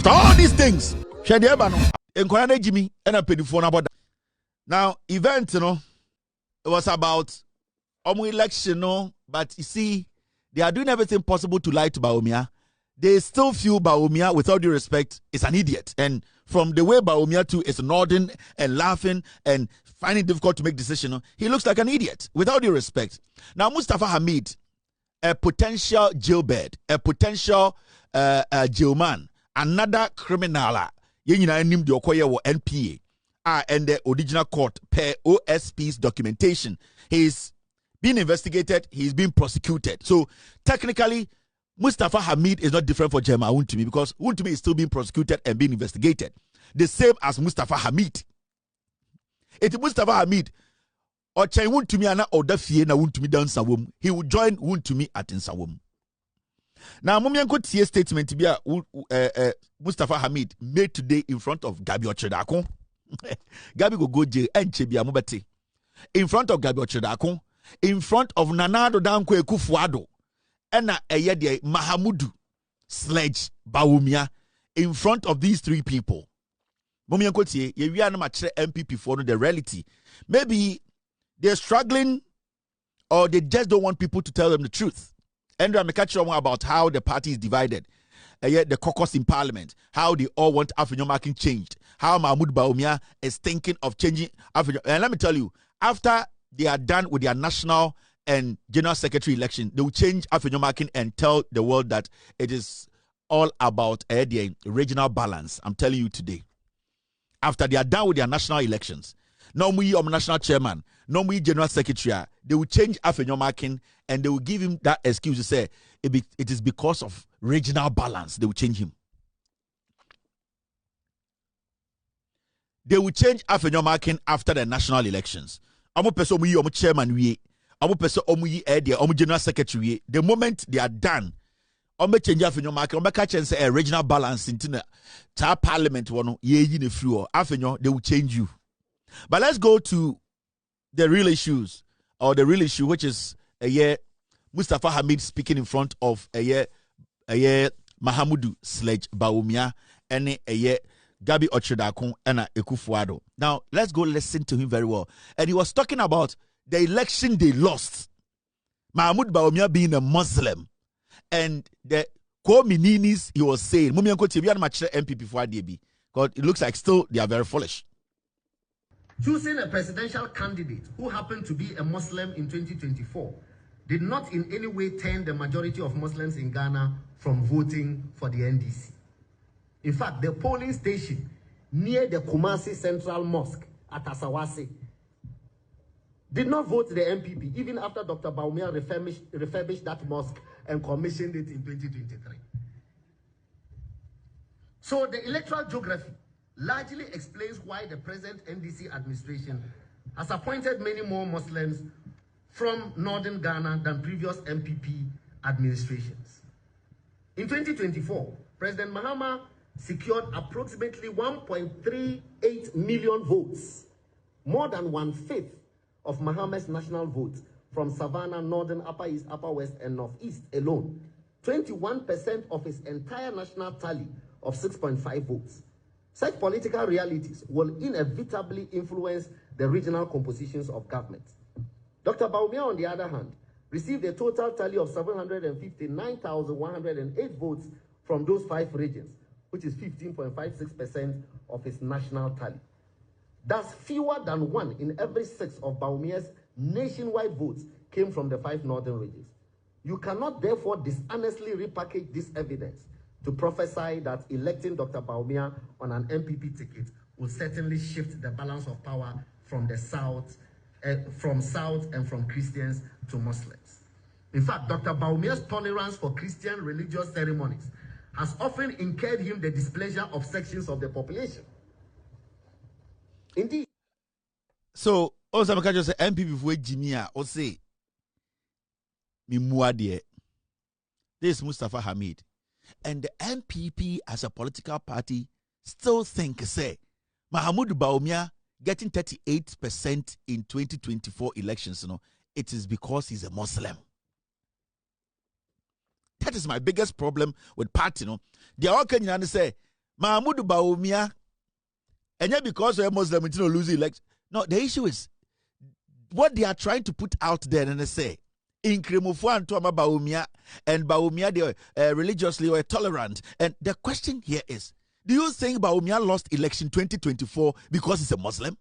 After all these things, Jimmy and a penny phone about that. Now, event, it was about election, but you see, they are doing everything possible to lie to Bawumia. They still feel Bawumia, with all due respect, is an idiot. And from the way Bawumia too is nodding and laughing and finding it difficult to make decisions, he looks like an idiot, with all due respect. Now, Mustapha Hamid, a potential jailbird, a potential jailman, another criminal, named the Okoye NPA, and the original court per OSP's documentation. He's being investigated, he's being prosecuted. So technically, Mustapha Hamid is not different for Jema Wuntumi, because Wuntumi is still being prosecuted and being investigated. The same as Mustapha Hamid. It's Mustapha Hamid. Or Chai Wuntumi ana Odafie na Wuntumi down Sawum. He will join Wuntumi at Nsawum. Now, Mumianko Tie statement to be Mustapha Hamid made today in front of Gabi Ochedakon. Gabi go jail and Chebia Mubati. In front of Gabi Ochedakon. In front of Nanado Dankwe Kufuado. And Mahamudu Sledge Bawumia. In front of these three people. Mumianko Tie, we are not MPP for the reality. Maybe they're struggling, or they just don't want people to tell them the truth. And I'm catching about how the party is divided. Yet the caucus in parliament, how they all want African marking changed, how Mahmoud Bawumia is thinking of changing African. And let me tell you, after they are done with their national and general secretary election, they will change African marking and tell the world that it is all about the regional balance. I'm telling you today. After they are done with their national elections, no more national chairman, no more general secretary, they will change African marking and they will give him that excuse to say it is because of regional balance. They will change him. They will change African marking after the national elections. Amo person omu yi omu chairman we, amo person omu yi omu general secretary. The moment they are done, omu change African marking, omu catch and say a regional balance into the parliament one ye yi ne free African they will change you. But let's go to the real issues, or the real issue, which is Mustapha Hamid speaking in front of Mahamudu Sledge Bawumia and Gabi Ochedakon and Ekufuado. Now, let's go listen to him very well. And he was talking about the election they lost. Mahamudu Bawumia being a Muslim. And the Komininis, he was saying, Mumianko TV MPP for ADB. Because it looks like still they are very foolish. Choosing a presidential candidate who happened to be a Muslim in 2024 did not in any way turn the majority of Muslims in Ghana from voting for the NDC. In fact, the polling station near the Kumasi Central Mosque at Asawase did not vote the MPP, even after Dr. Bawumia refurbished that mosque and commissioned it in 2023. So the electoral geography largely explains why the present NDC administration has appointed many more Muslims from northern Ghana than previous MPP administrations. In 2024, President Mahama secured approximately 1.38 million votes, more than 1/5 of Mahama's national votes from Savannah, Northern, Upper East, Upper West, and Northeast alone. 21% of his entire national tally of 6.5 votes. Such political realities will inevitably influence the regional compositions of government. Dr. Bawumia, on the other hand, received a total tally of 759,108 votes from those 5 regions, which is 15.56% of his national tally. Thus, fewer than 1 in every 6 of Bawumia's nationwide votes came from the 5 northern regions. You cannot therefore dishonestly repackage this evidence to prophesy that electing Dr. Bawumia on an MPP ticket will certainly shift the balance of power from the South, from Christians to Muslims. In fact, Dr. Bawumia's tolerance for Christian religious ceremonies has often incurred him the displeasure of sections of the population. Indeed. So, also, I just say MPP for Jimia or say, Mimuadie. This is Mustapha Hamid. And the MPP as a political party still think, say, Mahamudu Bawumia getting 38% in 2024 elections, it is because he's a Muslim. That is my biggest problem with party, They all can say, Mahmoud Bawumia, and yet because we're Muslim, you know, losing election. No, the issue is what they are trying to put out there, and they say, in Kremufu and Tuama Bawumia, and Bawumia, they religiously were tolerant. And the question here is, do you think Bawumia lost election 2024 because he's a Muslim?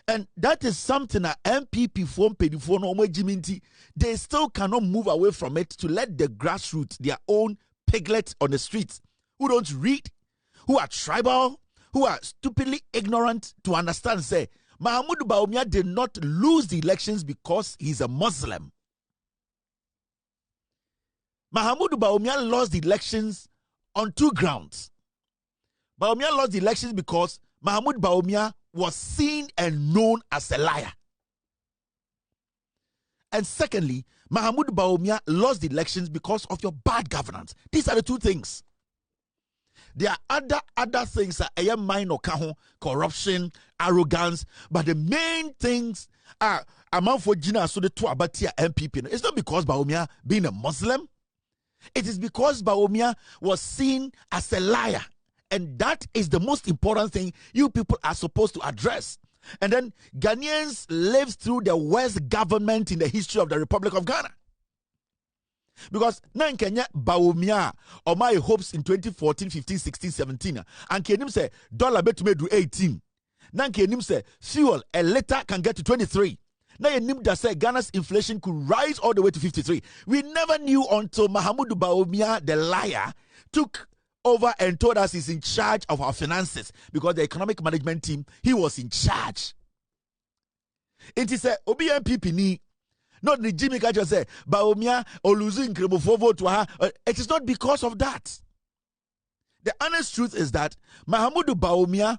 And that is something that MPP form they still cannot move away from it to let the grassroots, their own piglets on the streets, who don't read, who are tribal, who are stupidly ignorant to understand, say, Mahmoud Bawumia did not lose the elections because he's a Muslim. Mahmoud Bawumia lost the elections on two grounds. Bawumia lost the elections because Mahmoud Bawumia was seen and known as a liar. And secondly, Mahmoud Bawumia lost the elections because of your bad governance. These are the two things. There are other things that minor corruption, arrogance, but the main things are amount for Gina so the two abatia MPP. It's not because Bawumia being a Muslim. It is because Bawumia was seen as a liar. And that is the most important thing you people are supposed to address. And then Ghanaians lived through the worst government in the history of the Republic of Ghana. Because now Kenya Bawumia or my hopes in 2014, 15, 16, 17. And Kenim say dollar bet to do 18. Now Kenim say fuel a liter can get to 23. Now Kenim that say Ghana's inflation could rise all the way to 53. We never knew until Mahmoud Bawumia, the liar, took over and told us he's in charge of our finances because the economic management team, he was in charge. It is a OBMPP ni not the Jimmy Kajo say Bawumia or losing vote to her. It is not because of that. The honest truth is that Mahmoud Bawumia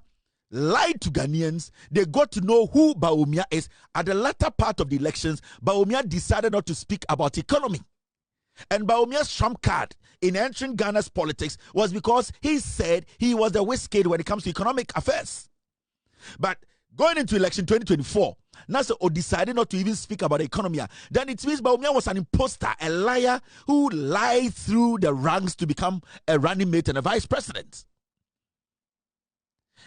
lied to Ghanaians. They got to know who Bawumia is. At the latter part of the elections, Bawumia decided not to speak about economy. And Bawumia's trump card in entering Ghana's politics was because he said he was the whiskey when it comes to economic affairs. But going into election 2024, NASA decided not to even speak about the economy. Then it means Bawumia was an imposter, a liar who lied through the ranks to become a running mate and a vice president.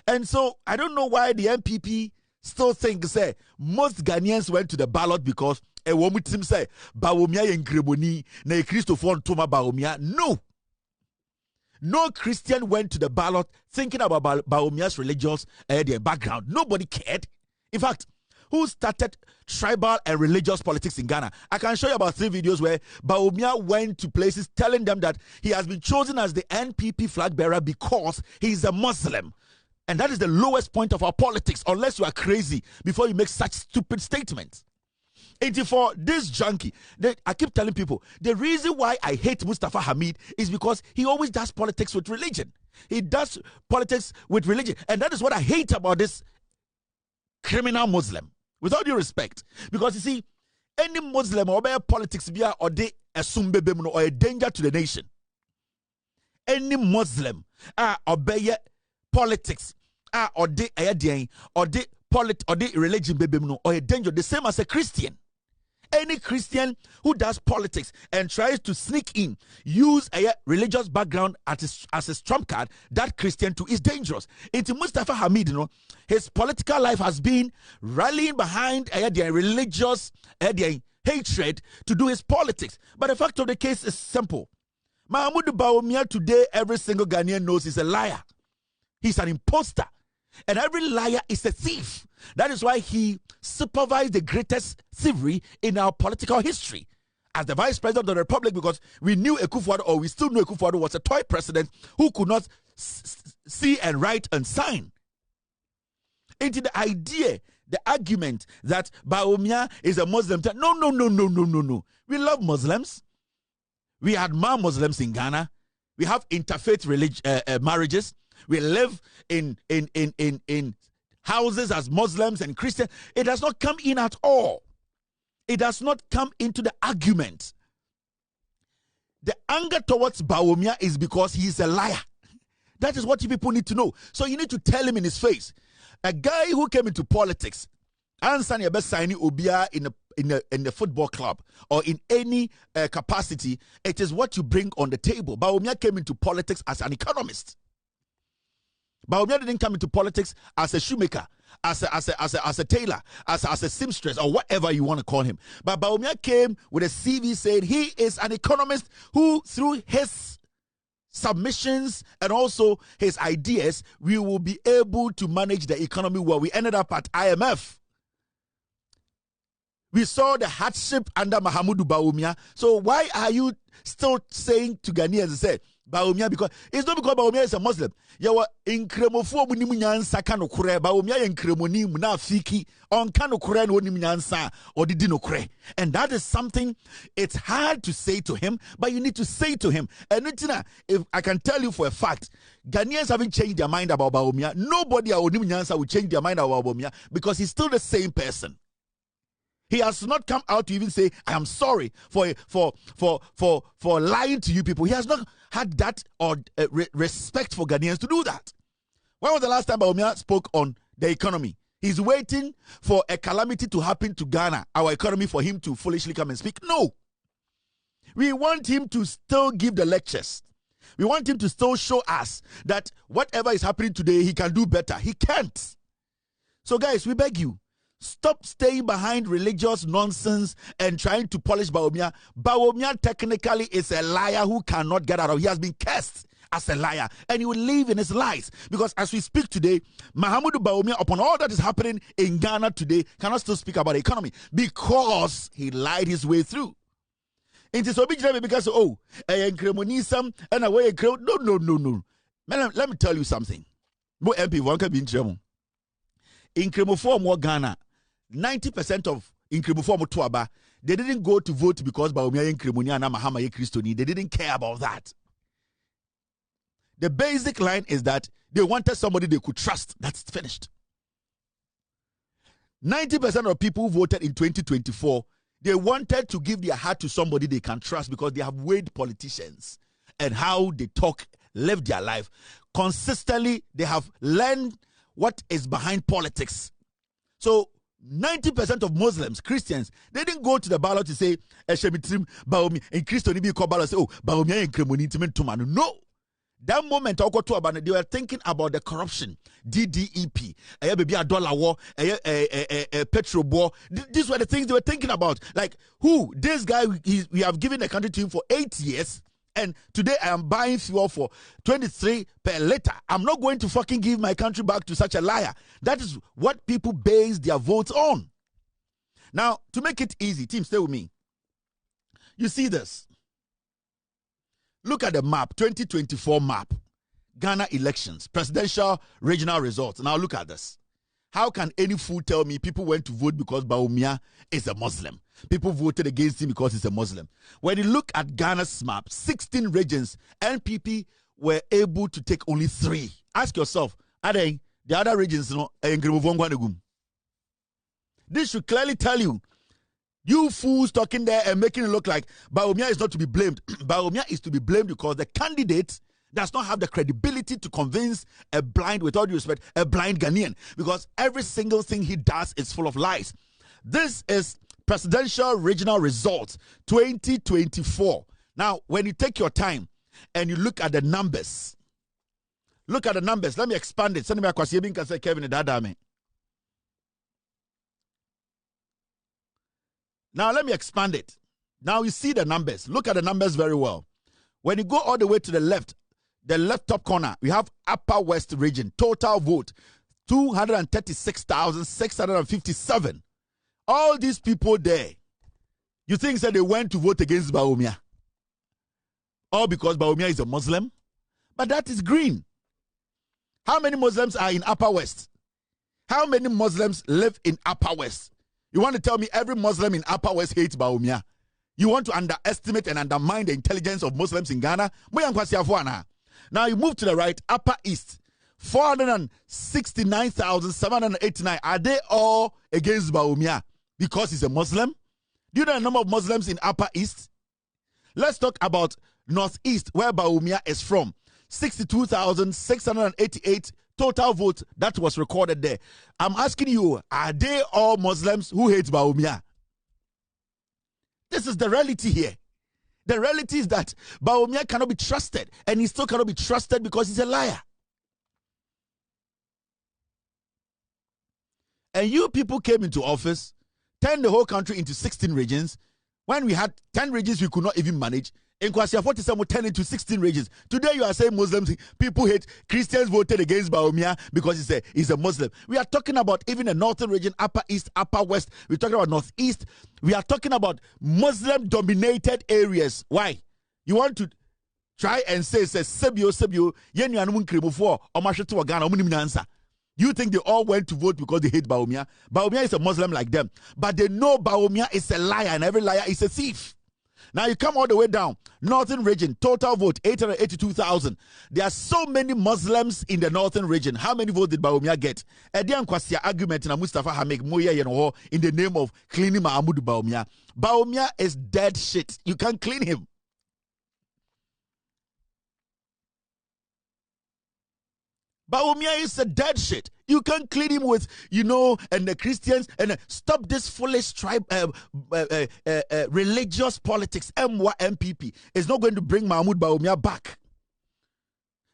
And so I don't know why the MPP still think say most Ghanaians went to the ballot because a woman say Bawumia in Greboni na Christopher Toma Bawumia. No Christian went to the ballot thinking about Bawumia's religious background. Nobody cared. In fact, who started tribal and religious politics in Ghana? I can show you about 3 videos where Bawumia went to places telling them that he has been chosen as the NPP flag bearer because he's a Muslim. And that is the lowest point of our politics, unless you are crazy before you make such stupid statements. And for this junkie, I keep telling people, the reason why I hate Mustapha Hamid is because he always does politics with religion. He does politics with religion. And that is what I hate about this criminal Muslim, with all due respect. Because you see, any Muslim or politics or they assume or a danger to the nation. Any Muslim obey politics or they religion or a danger, the same as a Christian. Any Christian who does politics and tries to sneak in, use a religious background as his trump card, that Christian too is dangerous. Into Mustapha Hamid, his political life has been rallying behind their religious their hatred to do his politics. But the fact of the case is simple. Mahmoud Bawumia today, every single Ghanaian knows he's a liar. He's an imposter. And every liar is a thief. That is why he supervised the greatest thievery in our political history as the vice president of the republic, because we knew Akufo-Addo, or we still knew Akufo-Addo was a toy president who could not see and write and sign. Into the idea, the argument that Bawumia is a Muslim. No. We love Muslims. We admire Muslims in Ghana. We have interfaith marriages. We live in houses as Muslims and Christians. It does not come in at all. It does not come into the argument. The anger towards Bawumia is because he is a liar. That is what you people need to know. So you need to tell him in his face. A guy who came into politics, Ansani Abe signing Obia the football club or in any capacity, it is what you bring on the table. Bawumia came into politics as an economist. Bawumia didn't come into politics as a shoemaker, as a tailor, as a seamstress, or whatever you want to call him. But Bawumia came with a CV saying he is an economist who, through his submissions and also his ideas, we will be able to manage the economy well. We ended up at IMF. We saw the hardship under Mahamudu Bawumia. So why are you still saying to Ghanaians, say Bawumia? Because it's not because Bawumia is a Muslim. Yawa inkremofo munimu nyansa kano kure. Bawumia inkremoni muna fiki on kano kure no nimu nyansa or didino kure. And that is something it's hard to say to him, but you need to say to him. And if I can tell you for a fact, Ghanaians haven't changed their mind about Bawumia. Nobody at Onimu Nyansa will change their mind about Bawumia because he's still the same person. He has not come out to even say, I am sorry for lying to you people. He has not had that or respect for Ghanaians to do that. When was the last time Bawumia spoke on the economy? He's waiting for a calamity to happen to Ghana, our economy, for him to foolishly come and speak. No. We want him to still give the lectures. We want him to still show us that whatever is happening today, he can do better. He can't. So guys, we beg you, stop staying behind religious nonsense and trying to polish Bawumia. Bawumia technically is a liar who cannot get out of. He has been cursed as a liar, and he will live in his lies. Because as we speak today, Mahamudu Bawumia, upon all that is happening in Ghana today, cannot still speak about the economy because he lied his way through. It is obedient because no. Let me tell you something. In Kremoform Ghana, 90% of Nkremoform Tuaba, they didn't go to vote because Bawumia Nkremonia na Mahama ye Christoni. They didn't care about that. The basic line is that they wanted somebody they could trust. That's finished. 90% of people who voted in 2024, they wanted to give their heart to somebody they can trust because they have weighed politicians and how they talk, live their life. Consistently, they have learned what is behind politics. So 90% of Muslims, Christians, they didn't go to the ballot to say Eshemitrim Bawumia and Christian be called ballot say, oh, Bawumia and Kremonitim to man. No. That moment they were thinking about the corruption, DDEP, a dollar war, a petrol war. These were the things they were thinking about. Like, who? This guy, we have given the country to him for 8 years. And today I am buying fuel for 23 per liter. I'm not going to fucking give my country back to such a liar. That is what people base their votes on. Now, to make it easy, team, stay with me. You see this. Look at the map, 2024 map. Ghana elections, presidential regional results. Now look at this. How can any fool tell me people went to vote because Bawumia is a Muslim? People voted against him because he's a Muslim. When you look at Ghana's map, 16 regions, NPP were able to take only 3. Ask yourself, are they the other regions? This should clearly tell you, you fools talking there and making it look like Bawumia is not to be blamed. Bawumia is to be blamed because the candidate does not have the credibility to convince a blind, with all due respect, a blind Ghanaian, because every single thing he does is full of lies. This is presidential regional results 2024. Now, when you take your time and you look at the numbers, let me expand it. Send me a question. Kevin, now, let me expand it. Now, you see the numbers. Look at the numbers very well. When you go all the way to the left top corner, we have Upper West region. Total vote, 236,657. All these people there, you think that they went to vote against Bawumia? All because Bawumia is a Muslim? But that is green. How many Muslims are in Upper West? How many Muslims live in Upper West? You want to tell me every Muslim in Upper West hates Bawumia? You want to underestimate and undermine the intelligence of Muslims in Ghana? Now you move to the right, Upper East, 469,789. Are they all against Bawumia because he's a Muslim? Do you know the number of Muslims in Upper East? Let's talk about Northeast, where Bawumia is from. 62,688 total votes that was recorded there. I'm asking you, are they all Muslims who hate Bawumia? This is the reality here. The reality is that Bawumia cannot be trusted, and he still cannot be trusted because he's a liar. And you people came into office, turned the whole country into 16 regions. When we had 10 regions, we could not even manage. In Kwasia 47, we turned into 16 regions. Today, you are saying Muslims, people hate Christians voted against Bawumia because he's a Muslim. We are talking about even the northern region, upper east, upper west. We're talking about northeast. We are talking about Muslim-dominated areas. Why? You want to try and say, Sebio, you think they all went to vote because they hate Bawumia? Bawumia is a Muslim like them. But they know Bawumia is a liar, and every liar is a thief. Now you come all the way down. Northern region, total vote, 882,000. There are so many Muslims in the northern region. How many votes did Bawumia get? Edian Kwasia argument in Mustapha Hamid in the name of cleaning Mahmoud Bawumia. Bawumia is dead shit. You can't clean him. Bawumia is a dead shit. You can't clean him with, and the Christians, and stop this foolish religious politics, MPP. It's not going to bring Mahmoud Bawumia back.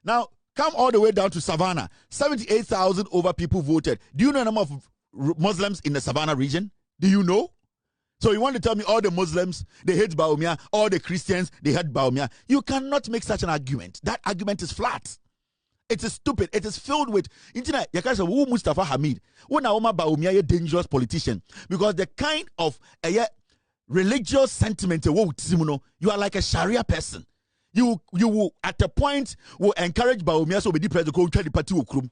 Now, come all the way down to Savannah. 78,000 over people voted. Do you know the number of Muslims in the Savannah region? Do you know? So you want to tell me all the Muslims, they hate Bawumia, all the Christians, they hate Bawumia. You cannot make such an argument. That argument is flat. It is stupid. It is filled with internet. Who Mustapha Hamid? Who Naoma Bawumia a dangerous politician? Because the kind of religious sentiment you are like a Sharia person. You will at a point will encourage Bawumia so be the party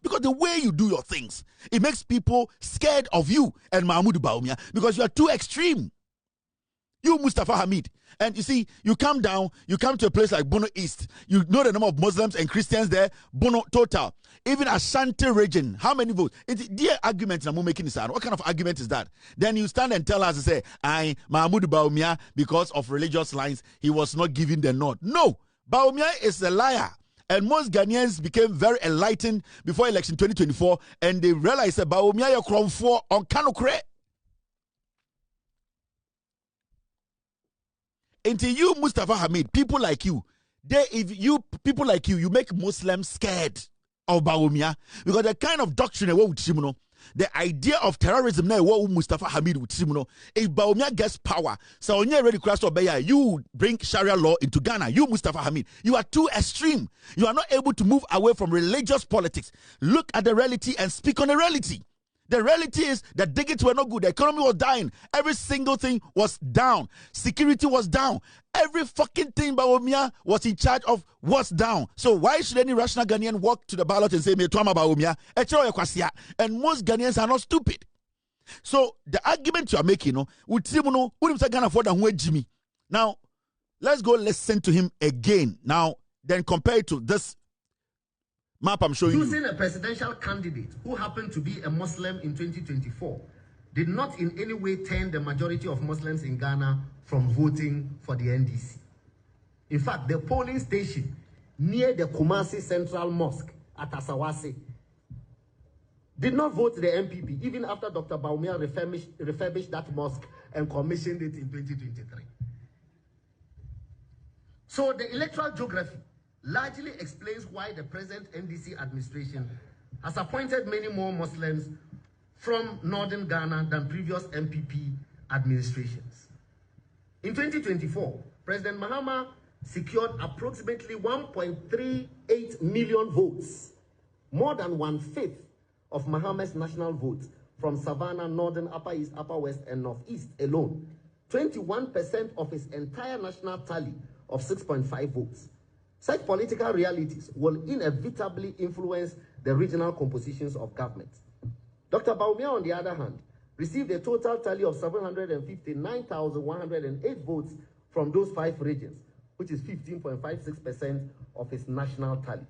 because the way you do your things, it makes people scared of you and Mahmoud Bawumia because you are too extreme. You Mustapha Hamid. And you see, you come down, you come to a place like Bono East. You know the number of Muslims and Christians there. Bono total. Even Ashanti region. How many votes? It's dear argument I'm making this out. What kind of argument is that? Then you stand and tell us to say, Mahmoud Bawumia, because of religious lines, he was not given the nod. No. Bawumia is a liar. And most Ghanaians became very enlightened before election 2024, and they realized that Bawumia is crown for on Kanokre. Until you, Mustapha Hamid, people like you, you make Muslims scared of Bawumia because the kind of doctrine the idea of terrorism now what Mustapha Hamid would if Bawumia gets power, so when you're ready to you bring Sharia law into Ghana. You Mustapha Hamid, you are too extreme. You are not able to move away from religious politics. Look at the reality and speak on the reality. The reality is that diggings were not good. The economy was dying. Every single thing was down. Security was down. Every fucking thing Bawumia was in charge of was down. So why should any rational Ghanaian walk to the ballot and say, me tuama Bawumia? And most Ghanaians are not stupid. So the argument you are making, now, let's go listen to him again. Now, then compare it to this map I'm showing Choosing a presidential candidate who happened to be a Muslim in 2024 did not in any way turn the majority of Muslims in Ghana from voting for the NDC. In fact, the polling station near the Kumasi Central Mosque at Asawase did not vote the MPP, even after Dr. Bawumia refurbished that mosque and commissioned it in 2023. So the electoral geography largely explains why the present NDC administration has appointed many more Muslims from northern Ghana than previous MPP administrations. In 2024, President Mahama secured approximately 1.38 million votes, more than 1/5 of Mahama's national votes from Savannah, Northern, Upper East, Upper West, and Northeast alone. 21% of his entire national tally of 6.5 votes. Such political realities will inevitably influence the regional compositions of government. Dr. Bawumia, on the other hand, received a total tally of 759,108 votes from those 5 regions, which is 15.56% of his national tally.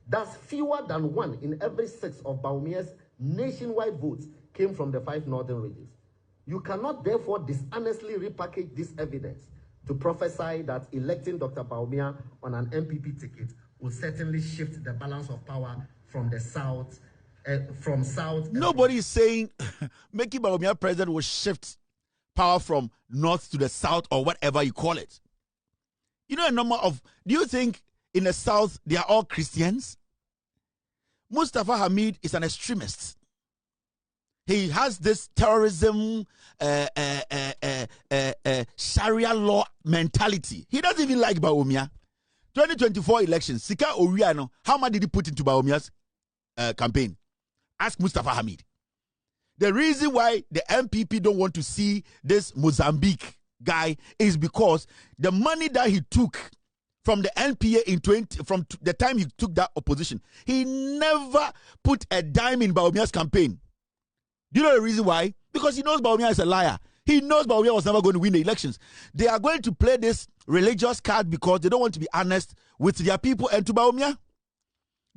Thus, fewer than 1 in every 6 of Bawumia's nationwide votes came from the 5 northern regions. You cannot therefore dishonestly repackage this evidence to prophesy that electing Dr. Bawumia on an MPP ticket will certainly shift the balance of power from the south. Nobody is saying making Bawumia president will shift power from north to the south or whatever you call it. You know a number of, do you think in the south they are all Christians? Mustapha Hamid is an extremist. He has this terrorism, Sharia law mentality. He doesn't even like Bawumia. 2024 elections, Sika Oriano, how much did he put into Bawumia's campaign? Ask Mustapha Hamid. The reason why the MPP don't want to see this Mozambique guy is because the money that he took from the NPA from the time he took that opposition, he never put a dime in Bawumia's campaign. Do you know the reason why? Because he knows Bawumia is a liar. He knows Bawumia was never going to win the elections. They are going to play this religious card because they don't want to be honest with their people and to Bawumia.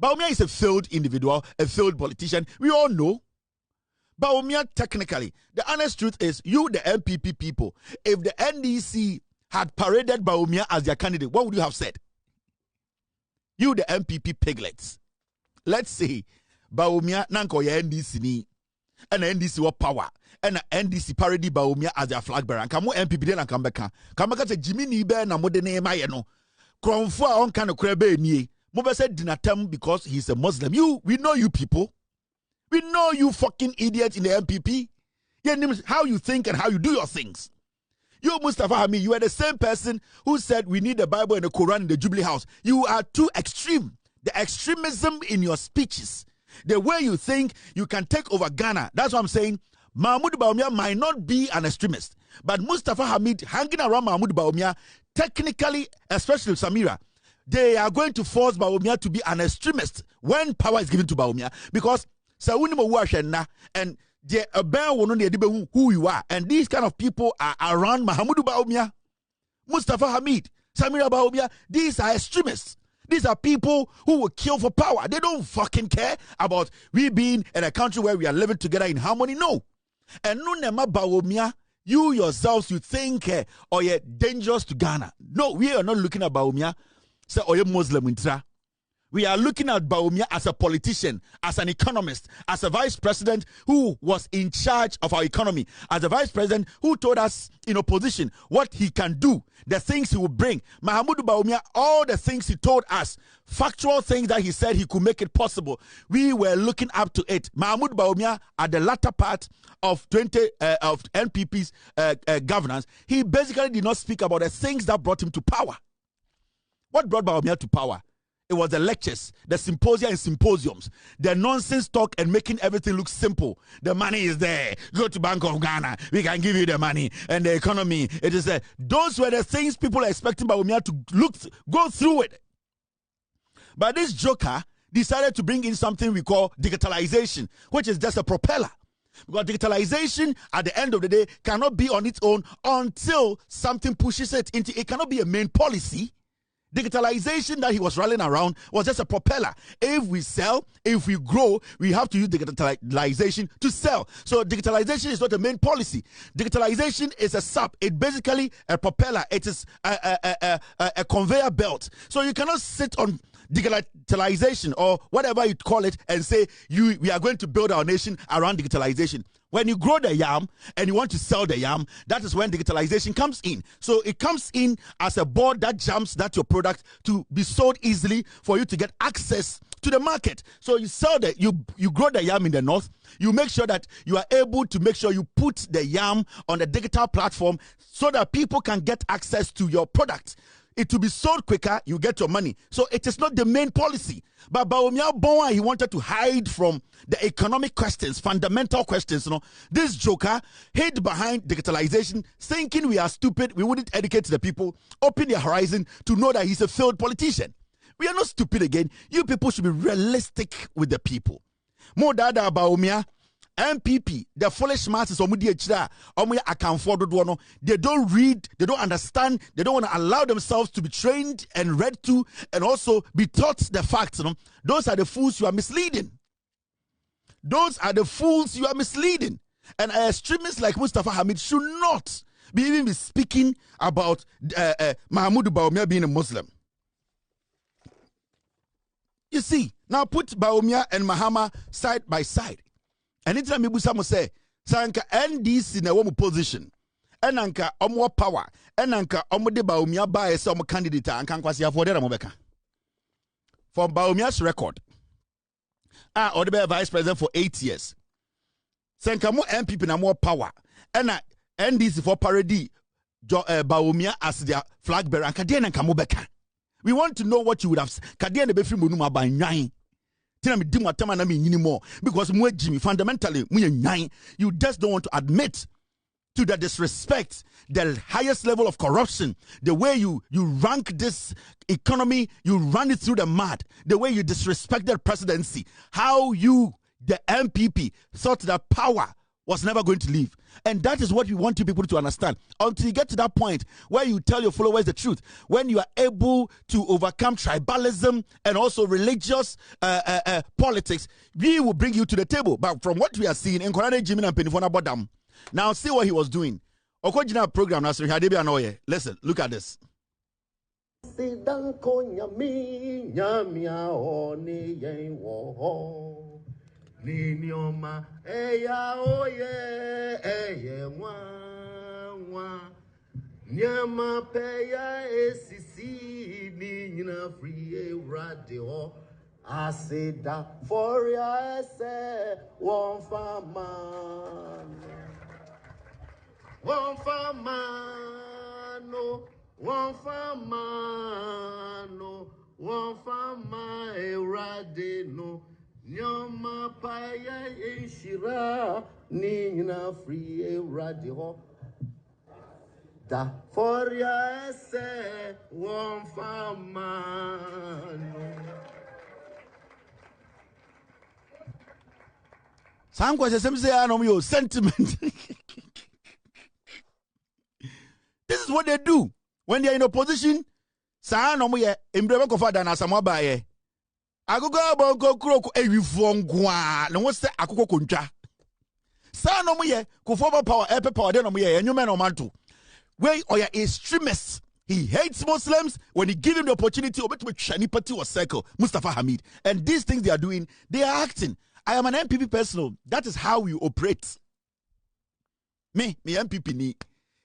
Bawumia is a failed individual, a failed politician. We all know. Bawumia, technically, the honest truth is, you, the MPP people, if the NDC had paraded Bawumia as their candidate, what would you have said? You, the MPP piglets. Let's say Bawumia nanko ya NDC ni, and the NDC wa power, and the NDC parody Bawumia as their flag bearer. And kamo MPP then kambeka. Kambeka se Jimmy Nibe na mode ne ma ye no. Kronfo on kind of krebe ni. Mobe said dinatem because he's a Muslim. We know you people. We know you fucking idiots in the MPP. How you think and how you do your things. You, Mustapha Hamid, you are the same person who said we need the Bible and the Quran in the Jubilee House. You are too extreme. The extremism in your speeches, the way you think you can take over Ghana. That's what I'm saying. Mahmoud Bawumia might not be an extremist, but Mustapha Hamid hanging around Mahmoud Bawumia, technically, especially Samira, they are going to force Bawumia to be an extremist when power is given to Bawumia, because and who you are, and these kind of people are around Mahmoud Bawumia, Mustapha Hamid, Samira Bawumia. These are extremists. These are people who will kill for power. They don't fucking care about we being in a country where we are living together in harmony. No. And no nema Bawumia, you yourselves, you think or you're dangerous to Ghana. No, we are not looking at Bawumia. Say, or you're Muslim intra. We are looking at Bawumia as a politician, as an economist, as a vice president who was in charge of our economy, as a vice president who told us in opposition what he can do, the things he will bring. Mahmoud Bawumia, all the things he told us, factual things that he said he could make it possible, we were looking up to it. Mahmoud Bawumia, at the latter part of NPP's governance, he basically did not speak about the things that brought him to power. What brought Bawumia to power? It was the lectures, the symposia and symposiums, the nonsense talk and making everything look simple. The money is there. Go to Bank of Ghana. We can give you the money. And the economy, it is there. Those were the things people are expecting Bawumia to go through it. But this joker decided to bring in something we call digitalization, which is just a propeller. Because digitalization, at the end of the day, cannot be on its own until something pushes it into, it cannot be a main policy. Digitalization that he was rallying around was just a propeller. If we sell, if we grow, we have to use digitalization to sell. So digitalization is not the main policy. Digitalization is a sub. It's basically a propeller. It is a conveyor belt. So you cannot sit on digitalization or whatever you call it and say we are going to build our nation around digitalization. When you grow the yam and you want to sell the yam, that is when digitalization comes in. So it comes in as a board that jumps that your product to be sold easily for you to get access to the market. So you sell you grow the yam in the north. You make sure that you are able to make sure you put the yam on the digital platform so that people can get access to your product. It will be sold quicker, you get your money. So it is not the main policy. But Bawumia, he wanted to hide from the economic questions, fundamental questions. This joker hid behind digitalization, thinking we are stupid, we wouldn't educate the people, open their horizon to know that he's a failed politician. We are not stupid again. You people should be realistic with the people. More dada Bawumia, MPP, the foolish masses, they don't read, they don't understand, they don't want to allow themselves to be trained and read to, and also be taught the facts. Those are the fools you are misleading. Those are the fools you are misleading. And extremists like Mustapha Hamid should not even be speaking about Mahmoud Bawumia being a Muslim. You see, now put Bawumia and Mahama side by side. And anytime people say, Sanka NDC na one position, enanka omo power, enanka omo de Bawumia ba ese omo candidate anka nkwasi afọ de mo beka. From Bawumia's record, or the vice president for 8 years. Senka mo MPP na more power. Ena NDC for parody Bawumia as their flag bearer. We want to know what you would have said. Because fundamentally, you just don't want to admit to the disrespect, the highest level of corruption, the way you rank this economy, you run it through the mud, the way you disrespect the presidency, how you, the MPP, thought that power was never going to leave. And that is what we want you people to understand. Until you get to that point where you tell your followers the truth, when you are able to overcome tribalism and also religious politics, we will bring you to the table. But from what we are seeing in Korane Jimin and Penifona Bodam, now see what he was doing. Okojina program, listen, look at this. Ninyoma eya oye eye wa nyama peya esisi ninyina free radio aseda for ya ese one fama erade no Nyama paya enshira nina free radio da for ya se one famano. Sangwa say your sentiment. This is what they do when they are in opposition. Sa no mo ye embrebe kofa da na samwa ba ye. Agogo bongo kroko ewifongwa no wo se akoko kontwa sa no mo ye kofo power epe power de no mo ye enyume no manto we oya extremist. He hates Muslims. When he give him the opportunity obetwe chani party or circle Mustapha Hamid, and these things they are doing, they are acting. I am an MPP personal. That is how we operate. Me MPP ni.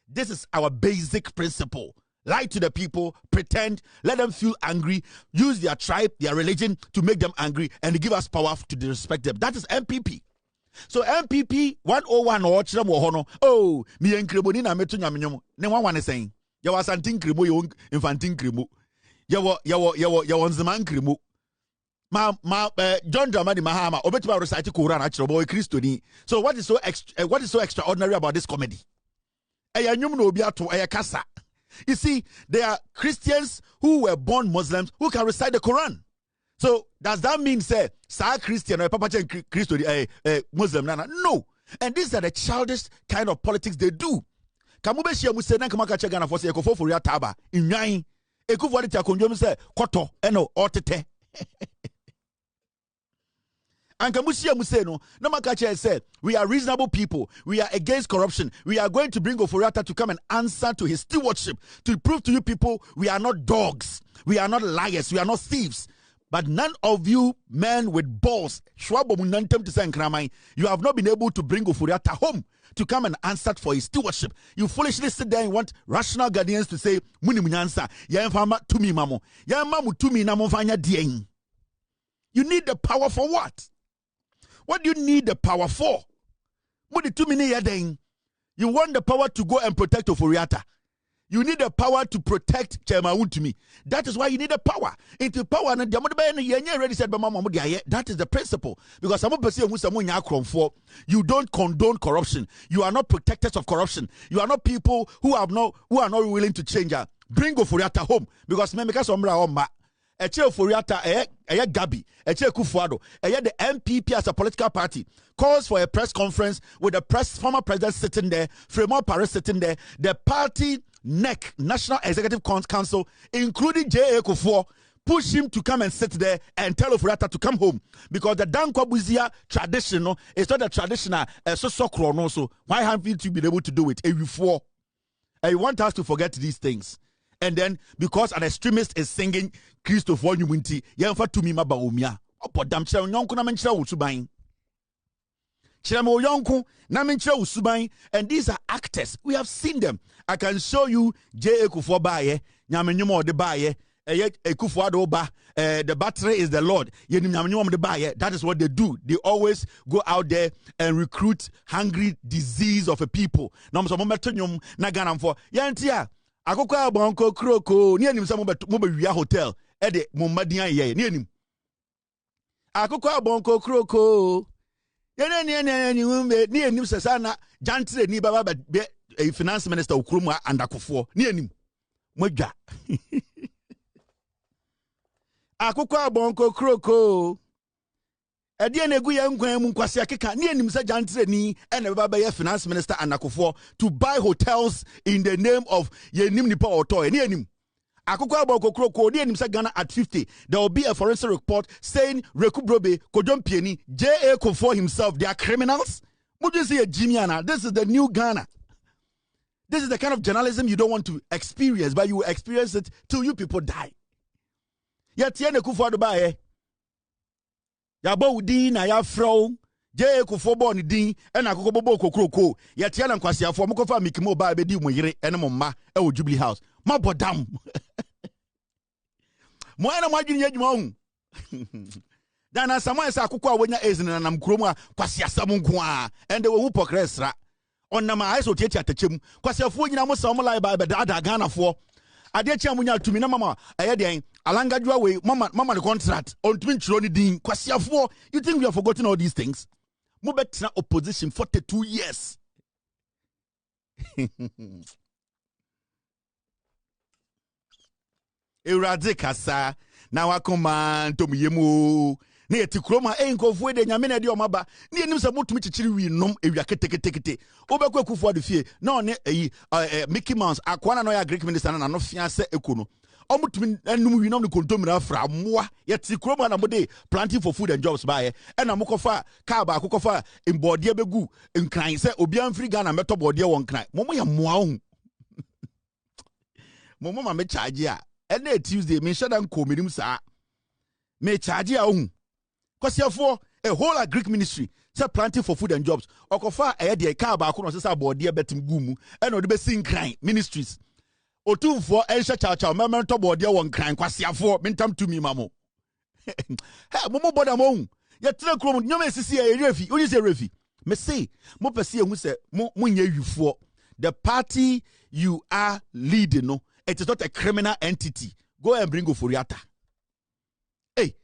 This is our basic principle. Lie to the people, pretend, let them feel angry, use their tribe, their religion to make them angry, and give us power to disrespect them. That is MPP. So MPP 101 or Chram Wohono, oh, me and Kribonina metu nyamenyom. Ne one is saying, you was antin krimo, you infantin krimo. You were Zaman krimo. John Dramani Mahama, Obetuba recite Quran, actual boy Christoni. So what is so extraordinary about this comedy? Ayanyum no biato ayakasa. You see, there are Christians who were born Muslims who can recite the Quran. So does that mean say sa Christian or Papa Christo Muslim? No. And these are the childish kind of politics they do. Kamube shia musena kamaka chagana for say ekofo for ya taba inyan ekufo de takonjom say koto eno otete. And Kamusia Museno, no Makacha said, we are reasonable people. We are against corruption. We are going to bring Oforiata to come and answer to his stewardship, to prove to you people we are not dogs. We are not liars. We are not thieves. But none of you men with balls, you have not been able to bring Oforiata home to come and answer for his stewardship. You foolishly sit there and want rational guardians to say, Muni Munyansa, Yamfama to me, Mamo. Yamamu to me, Namofanya Dieng. You need the power for what? What do you need the power for? You want the power to go and protect Oforiata. You need the power to protect Chema to me. That is why you need the power. Into power, and already said, that is the principle. Because you don't condone corruption. You are not protectors of corruption. You are not people who are not willing to change. Bring Oforiata home. Because Eche Oforiata, Gabi, Eche Kufuado, the MPP as a political party calls for a press conference with the former president sitting there, Fremont Paris sitting there, the party NEC, National Executive Council, including J.A. Kufuor, push him to come and sit there and tell Oforiata to come home. Because the Dankwa Buzia tradition is not a traditional so why haven't you been able to do it? And you want us to forget these things. And then, because an extremist is singing Christopher Nyuminti, Yamfa to me Bawumia. Opo damcha nyonkuna menchira wusubain. Chiramo Yonko, Namincha Usubai, and these are actors. We have seen them. I can show you J. Ekufo Baye, Nyamenyumo de Baye, Ekufo Adoba, the battery is the Lord. That is what they do. They always go out there and recruit hungry disease of a people. Naganam for Yantia, Akoka Bonko Kroko, near him some Mobile Hotel, Ede Momadia Ye, near him. Akoka Bonko Kroko. Near him Sasana, Jantre ni Baba, a finance minister Ukruma and Akufo, near him. Moja. Akukwa bonko kroko. Ediene guya nkwan mu kwase akeka ne anim sa jantre ni ene baba ye finance minister Anakufo to buy hotels in the name of ye nim nipa otoy ne anim. Akukwa bonko kroko ne anim sa Ghana at 50 there will be a forensic report saying Rekubrobe Kodjompieni J.A. Kofo himself they are criminals. Would you say a Jimiana? This is the new Ghana. This is the kind of journalism you don't want to experience, but you will experience it till you people die. Yet Tiene Kufo Dubai. Yabo Udin, Aya Fro, J. Kufo Bon Din, and Akobo Kroko. Yet Tiana Kwasia for Mokofa Mikimo Baby Moyere, and Mama, El Jubilee House. Mabodam. Moana Majin Yedmon. Dana Samoa Sakukwa when you're Ezen and Amkroma, Kwasia Samunkwa, and they were Upokresra. On Nama Iso Tia Techim, Kwasia Fujina Mosamala by Dada Ghana for. Adia chamunya to me na mama ayede alanga dwa we mama the contract on twin troni din kwasiafo. You think we have forgotten all these things? Mo betina opposition 42 years. Erade kasa na wa command to yemu na yeti kroma enkofu de nyame na de omaba na enim se motumi chichiri wi nom ewia ketekete obekwa Akufo de fie na one Mickey Mouse akwana no ya Greek minister na no fia se ekono omutumi enum wi nom ne kontomira fra moa yeti kroma na mode planting for food and jobs bae e na mokofa ka ba akokofa embodie begu nkran se obi amfri Ghana meto bodie won kran momo ya moa hu momo ma me charge a ene Tuesday me shadan ko minim sa me charge a hu for a whole Greek ministry, say planting for food and jobs. Okofa de car ba kuno say body betim gumu and the best crime ministries. Otum for Elsha Chow memento body one crime kwasiafo mentam to me mamo. Hey, momo boda mo. Ya tire krom nyome sisi e refi, only say refi. Me say mo pese hu say mo nya yufo. The party you are leading no, it is not a criminal entity. Go and bring Oforiata. Hey,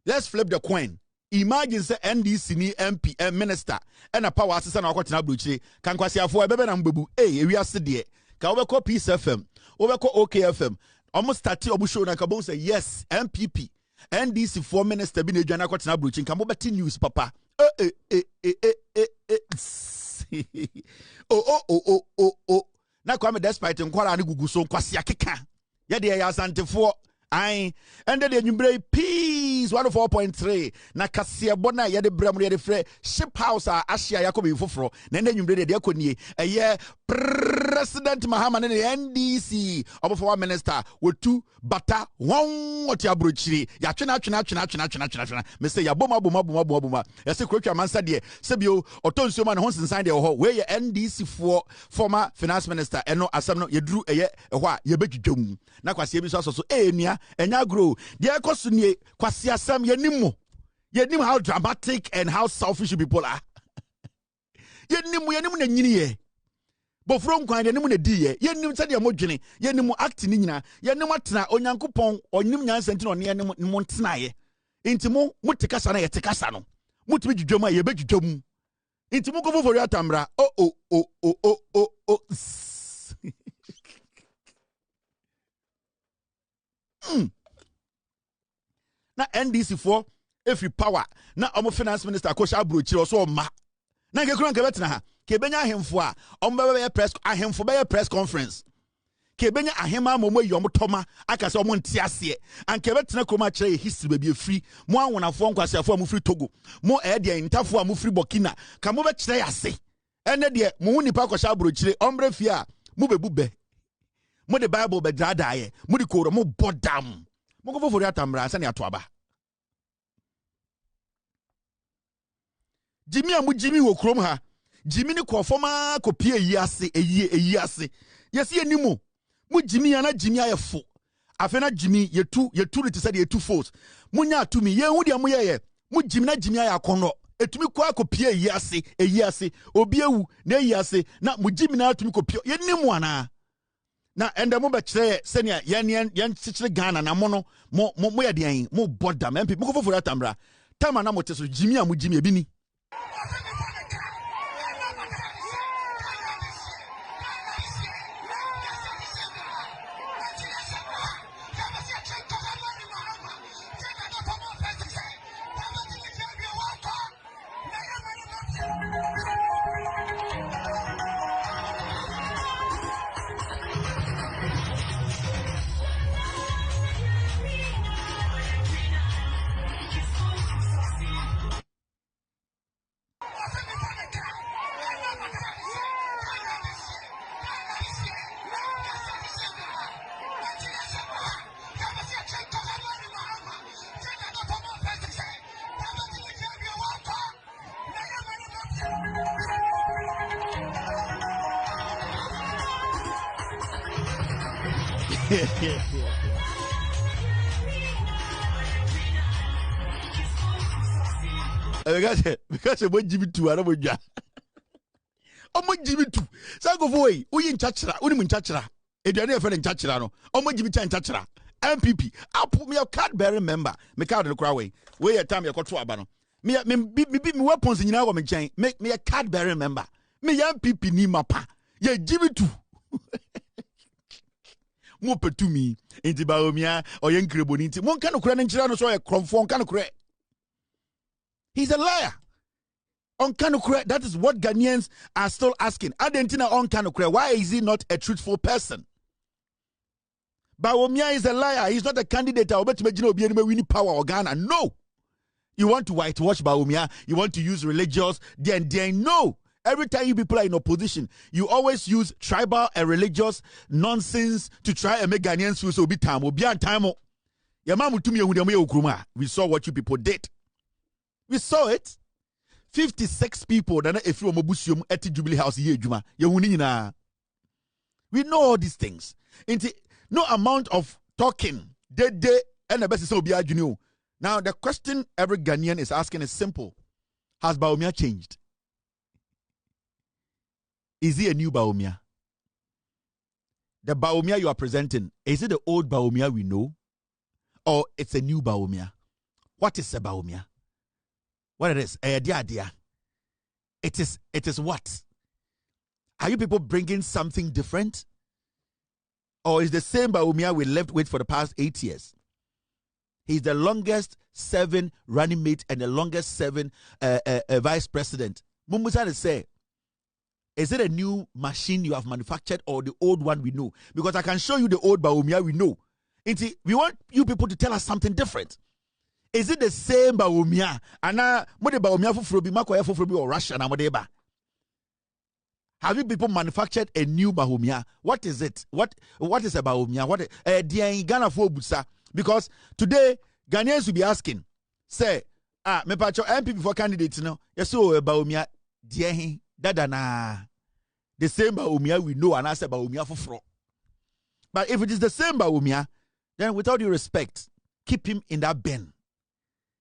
let's flip the coin. Imagine say NDC ni MP minister and a power assistant na kwatena brochire kan kwasiafo ebebe na mbebu ewi ase de ka obekọ Peace FM obekọ OKFM almost 30 obu show na ka bon say yes MPP NDC for minister bi na edwa na kwatena brochire kan mo beti news papa na kwa me despite nkwara ne gugu so kwasi akeka ye de ya asantefo and then the number peace 104.3 na kasia bona ye de bram ye de frɛ ship house a Asia Yakobi foforo na the number de akonie eye President Mahama ne NDC obofo minister wotu bata won oti abrochiri ya twena me say ya boma ya se kwatwa mansa de sebio otonsuo ma ne ho sensan de ho we ye NDC for former finance minister eno asem no yeduru eye ho a ye bedwudwum na kwase bi so enua enya grow de ekoso nie kwase asem yenim how dramatic and how selfish people are yenim na nyini ye bofro nkwan de nim na di ye yenim se de modwene yenim act ni nyina yenim atena onyankopon onim nyansa ntino ne yenim mo ntena ye intimo mutikasa na ye tikasa no mutimi dwudwam a ye bedwudwam intimo ko fofori atamra na NDC for every power na omo finance minister Akosha Abrochire also ma na ngekuru nke betena ha ke benya ahemfo a omo be press ahemfo be press conference ke benya ahema momo yi omo toma aka se omo ntia ase anke betena kroma kire history be free mo anwonafo nkwasiafo a mo free Togo mo de ntafo a mo free Burkina ka mo be kire ase ene de mo nipa Akosha Abrochire ombre fi a mo bebu be mo the Bible be dadaye mo di koro mo bodam mo go for atamra asa ne ato aba Jimmy amu Jimmy wo krom ha. Jimmy ni ko forma ko pie eyi ase. Yes ye nimu. Mu Jimmy ana Jimmy ayefo. Afena Jimmy yetu it said yetu force. Munya atumi ye hu dia mu ye. Mu Jimmy na Jimmy ayakono. Etumi kwa ko pie eyi ase. Obi ewu na eyi ase na mu Jimmy na atumi ko pie. Ye nimu ana. Na ende mo be kire senia yan chichire Ghana na mo no mo ye de mo border MP mo ko foforo atambra. Time na mo teso Jimmy amu Jimmy ebi ni. Because we Jimmy two ara boja. Omo Jimmy two. Say go for way. Uyi nchachira, uni nchachira. Eduane e fe nchachira no. Omo Jimmy cha nchachira. MPP. I put me a card bearer member. Me card no cry way. Where time you got to aba no. Me weapons nyina go me chain. Make me a card bearer member. Me MPP ni mapa. Ye Jimmy two. Mo petumi enti Bawumia oyen kreboni enti mon kan okura nchira no so ye kromfo on kan okura. He's a liar. On kan okura, that is what Ghanaians are still asking. Adentina on kan okura, why is he not a truthful person? Bawumia is a liar. He's not a candidate. I bet you obi anime win power or Ghana. No. You want to whitewash Bawumia, you want to use religious then no. Every time you people are in opposition, you always use tribal and religious nonsense to try and make Ghanaians feel so big time. We saw what you people did. We saw it. 56 people that if you are at the Jubilee House here, we know all these things. No amount of talking, and the best is now the question every Ghanaian is asking is simple: has Bawumia changed? Is he a new Bawumia? The Bawumia you are presenting, is it the old Bawumia we know? Or it's a new Bawumia? What is a Bawumia? What it is? Idea. It is what? Are you people bringing something different? Or is the same Bawumia we left with for the past 8 years? He's the longest serving running mate and the longest serving vice president. Mumusa say, is it a new machine you have manufactured or the old one we know? Because I can show you the old Bawumia we know. We want you people to tell us something different. Is it the same Bawumia? Ana mo de Bawumia fufrobi makoya fufrobi or Russia na mo de ba? Have you people manufactured a new Bawumia? What is it? What is a Bawumia? What Ghana for Busa? Because today Ghanaians will be asking, say, me pacho MPP for candidates no. Yes, so Bawumia diahi. Dadana, the same Bawumia we know, and I say Bawumia for fraud. But if it is the same Bawumia, then with all due respect, keep him in that bin.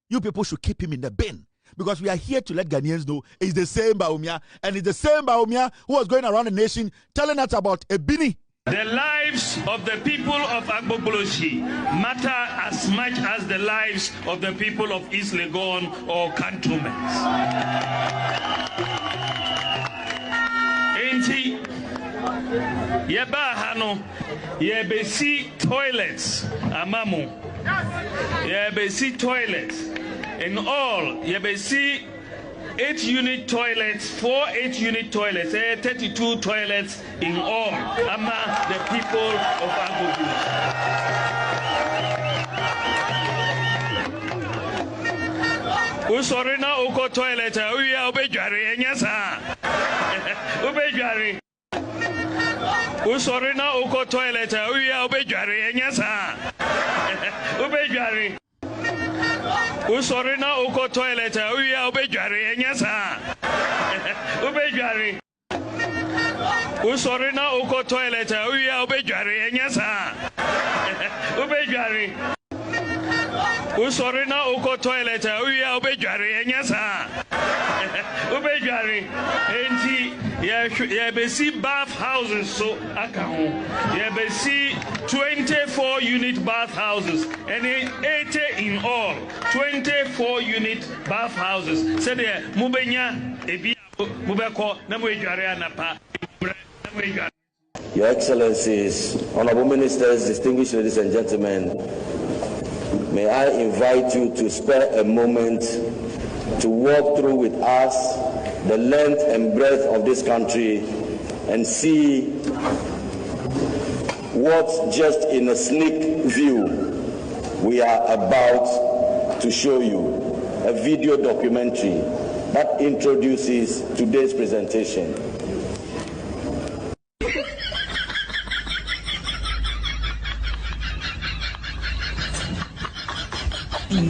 You people should keep him in the bin because we are here to let Ghanaians know it's the same Bawumia, and it's the same Bawumia who was going around the nation telling us about a Bini. The lives of the people of Agbogbolosi matter as much as the lives of the people of East Legon or cantonments. Enti yeba hano yebesi toilets amamu yebesi toilets in all yebesi 8-unit toilets, 4 8-unit toilets, 32 toilets in all among the people of Agbogbolosi. Usorina uko toilet uya ubejari enyasa. Ubejari. Usorina uko toilet uya ubejari enyasa. Ubejari. Usori na uko toilet uya ubejware enyasa. Ubejware. Usori na uko toilet uya ubejware enyasa. Ubejware. Usori na uko toilet uya ubejware enyasa. Ubejware. Enti ye be see bath houses so akaho. Ye be see 24 unit bath houses and 80 in all. 24 unit bath houses. Said there mubenya ebi mubeko na mujware anapa. Your Excellencies, Honorable Ministers, distinguished ladies and gentlemen, may I invite you to spare a moment to walk through with us the length and breadth of this country and see what, just in a sneak view, we are about to show you. A video documentary that introduces today's presentation.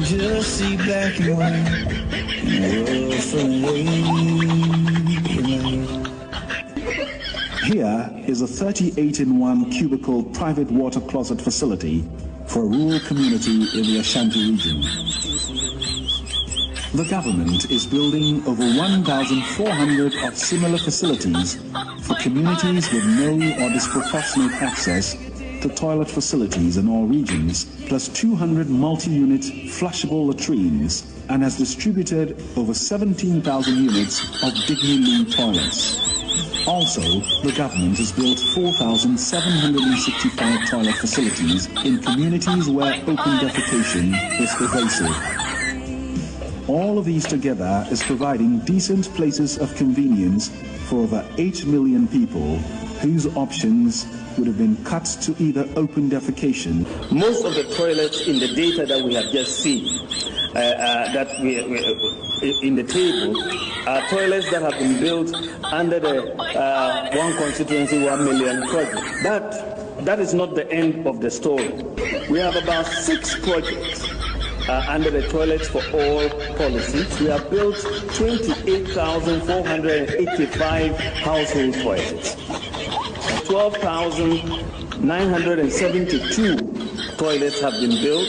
Just see black and white in a world full of Here is a 38-in-1 cubicle private water closet facility for a rural community in the Ashanti region. The government is building over 1,400 of similar facilities for communities with no or disproportionate access to toilet facilities in all regions, plus 200 multi-unit flushable latrines, and has distributed over 17,000 units of Dignity toilets. Also, the government has built 4,765 toilet facilities in communities where open defecation is pervasive. All of these together is providing decent places of convenience for over 8 million people whose options would have been cut to either open defecation. Most of the toilets in the data that we have just seen, that we in the table, are toilets that have been built under the One Constituency 1 Million project. But that is not the end of the story. We have about 6 projects under the Toilets for All policy. We have built 28,485 household toilets. 12,972 toilets have been built.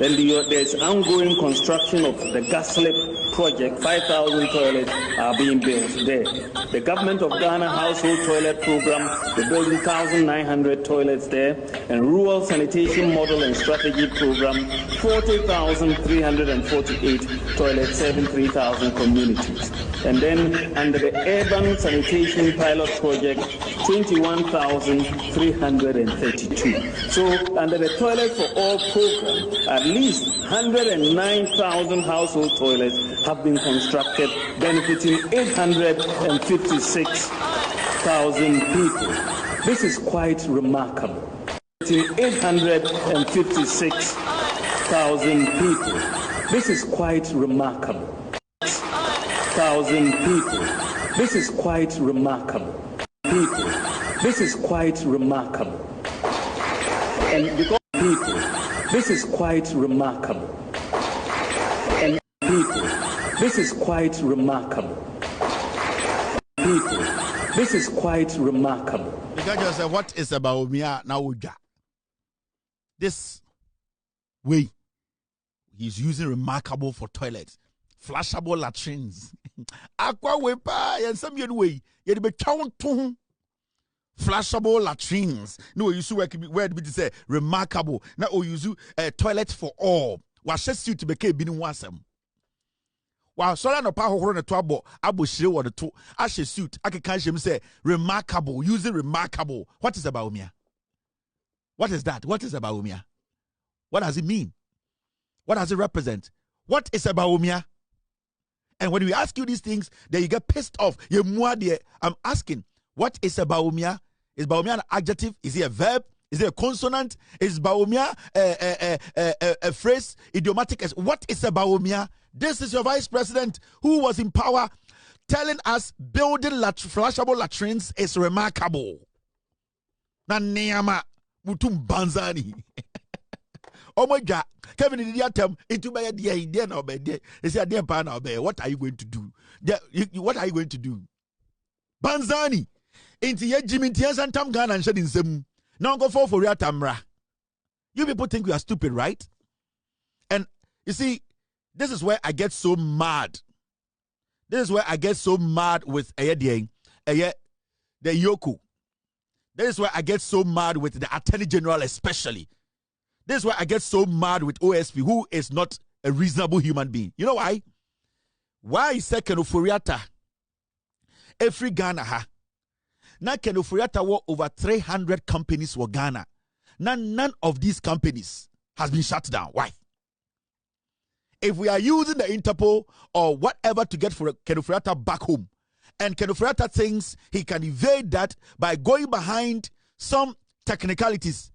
Then there's ongoing construction of the Gaslit project. 5,000 toilets are being built there. The Government of Ghana Household Toilet Program, we're building 1,900 toilets there. And Rural Sanitation Model and Strategy Program, 40,348 toilets, serving 3,000 communities. And then under the Urban Sanitation Pilot Project, 21,332. So under the Toilet for All program, at least 109,000 household toilets have been constructed, benefiting 856,000 people. This is quite remarkable. 856,000 people. This is quite remarkable. 1,000 people. This is quite remarkable. People. This is quite remarkable. And because people, this is quite remarkable. And people, this is quite remarkable. People, this is quite remarkable. The guy just said, what is about Bawumia now? This way, he's using remarkable for toilets, flashable latrines. Aqua wepa and some way, you'd be count to flashable latrines. No, you see where to say remarkable. Now, you use toilet for all. Was just you to be keeping wasem. While Sola no power on a trouble, Abu Shil or the two ashes suit, I can catch him say remarkable, using remarkable. What is about Bawumia? What is that? What is about Bawumia? What does it mean? What does it represent? What is about Bawumia? And when we ask you these things, then you get pissed off. I'm asking, what is about Bawumia? Is Bawumia an adjective? Is it a verb? Is it a consonant? Is Bawumia a phrase, idiomatic? What is about Bawumia? This is your vice president who was in power telling us building flashable latrines is remarkable. Na niyama mutum banzani. Omoja, Kevin in the atom, into my idea, no bed. They say, dear pan, what are you going to do? What are you going to do? Banzani, into your Jimmy Tias and Tam Gun and shedding some. Now go for your Tamra. You people think we are stupid, right? And you see, this is where I get so mad. This is where I get so mad with the Yoko. This is where I get so mad with the Attorney General especially. This is where I get so mad with OSP, who is not a reasonable human being. You know why? Why is Keno Furiata every Ghana ha? Now Keno Furiata were over 300 companies for Ghana. Now none of these companies has been shut down. Why? If we are using the Interpol or whatever to get for Keno Furiata back home, and Keno Furiata thinks he can evade that by going behind some technicalities,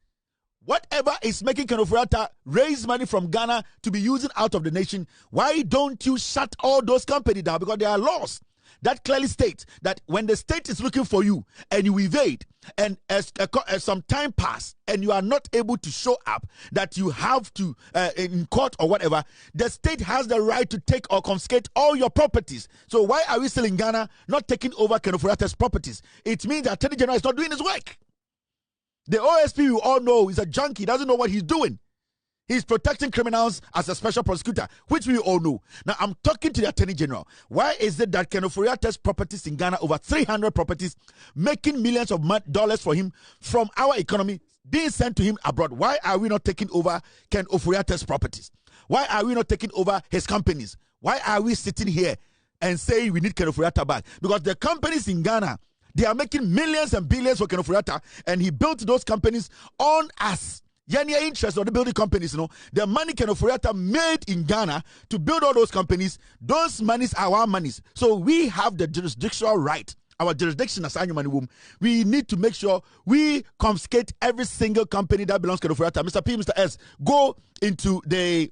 whatever is making Keno Furiata raise money from Ghana to be using out of the nation, why don't you shut all those companies down? Because there are laws that clearly state that when the state is looking for you and you evade, and as some time pass and you are not able to show up, that you have to in court or whatever, the state has the right to take or confiscate all your properties. So why are we still in Ghana not taking over Keno Furiata's properties? It means the Attorney General is not doing his work. The OSP, we all know, is a junkie, doesn't know what he's doing. He's protecting criminals as a special prosecutor, which we all know. Now, I'm talking to the Attorney General. Why is it that Keno Furiata's properties in Ghana, over 300 properties, making millions of dollars for him from our economy, being sent to him abroad? Why are we not taking over Keno Furiata's properties? Why are we not taking over his companies? Why are we sitting here and saying we need Keno Furiata back? Because the companies in Ghana, they are making millions and billions for Keno Furiata, and he built those companies on us. Any interest of the building companies, the money Keno Furiata made in Ghana to build all those companies, those monies are our monies. So we have the jurisdictional right. Our jurisdiction as Annual Money Womb, we need to make sure we confiscate every single company that belongs to Keno Furiata. Mr. P, Mr. S, go into the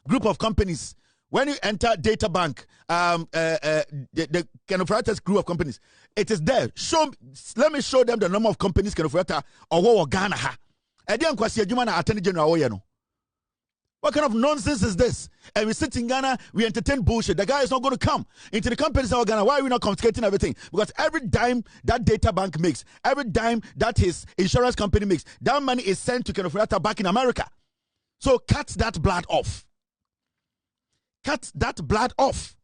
group of companies. When you enter Data Bank, the Keno Furiata's group of companies, it is there. Let me show them the number of companies Keno Furiata or Ghana ha. Attorney General. What kind of nonsense is this? And we sit in Ghana, we entertain bullshit. The guy is not going to come into the companies of Ghana. Why are we not confiscating everything? Because every dime that Data Bank makes, every dime that his insurance company makes, that money is sent to Keno Furiata back in America. So cut that blood off. Cut that blood off.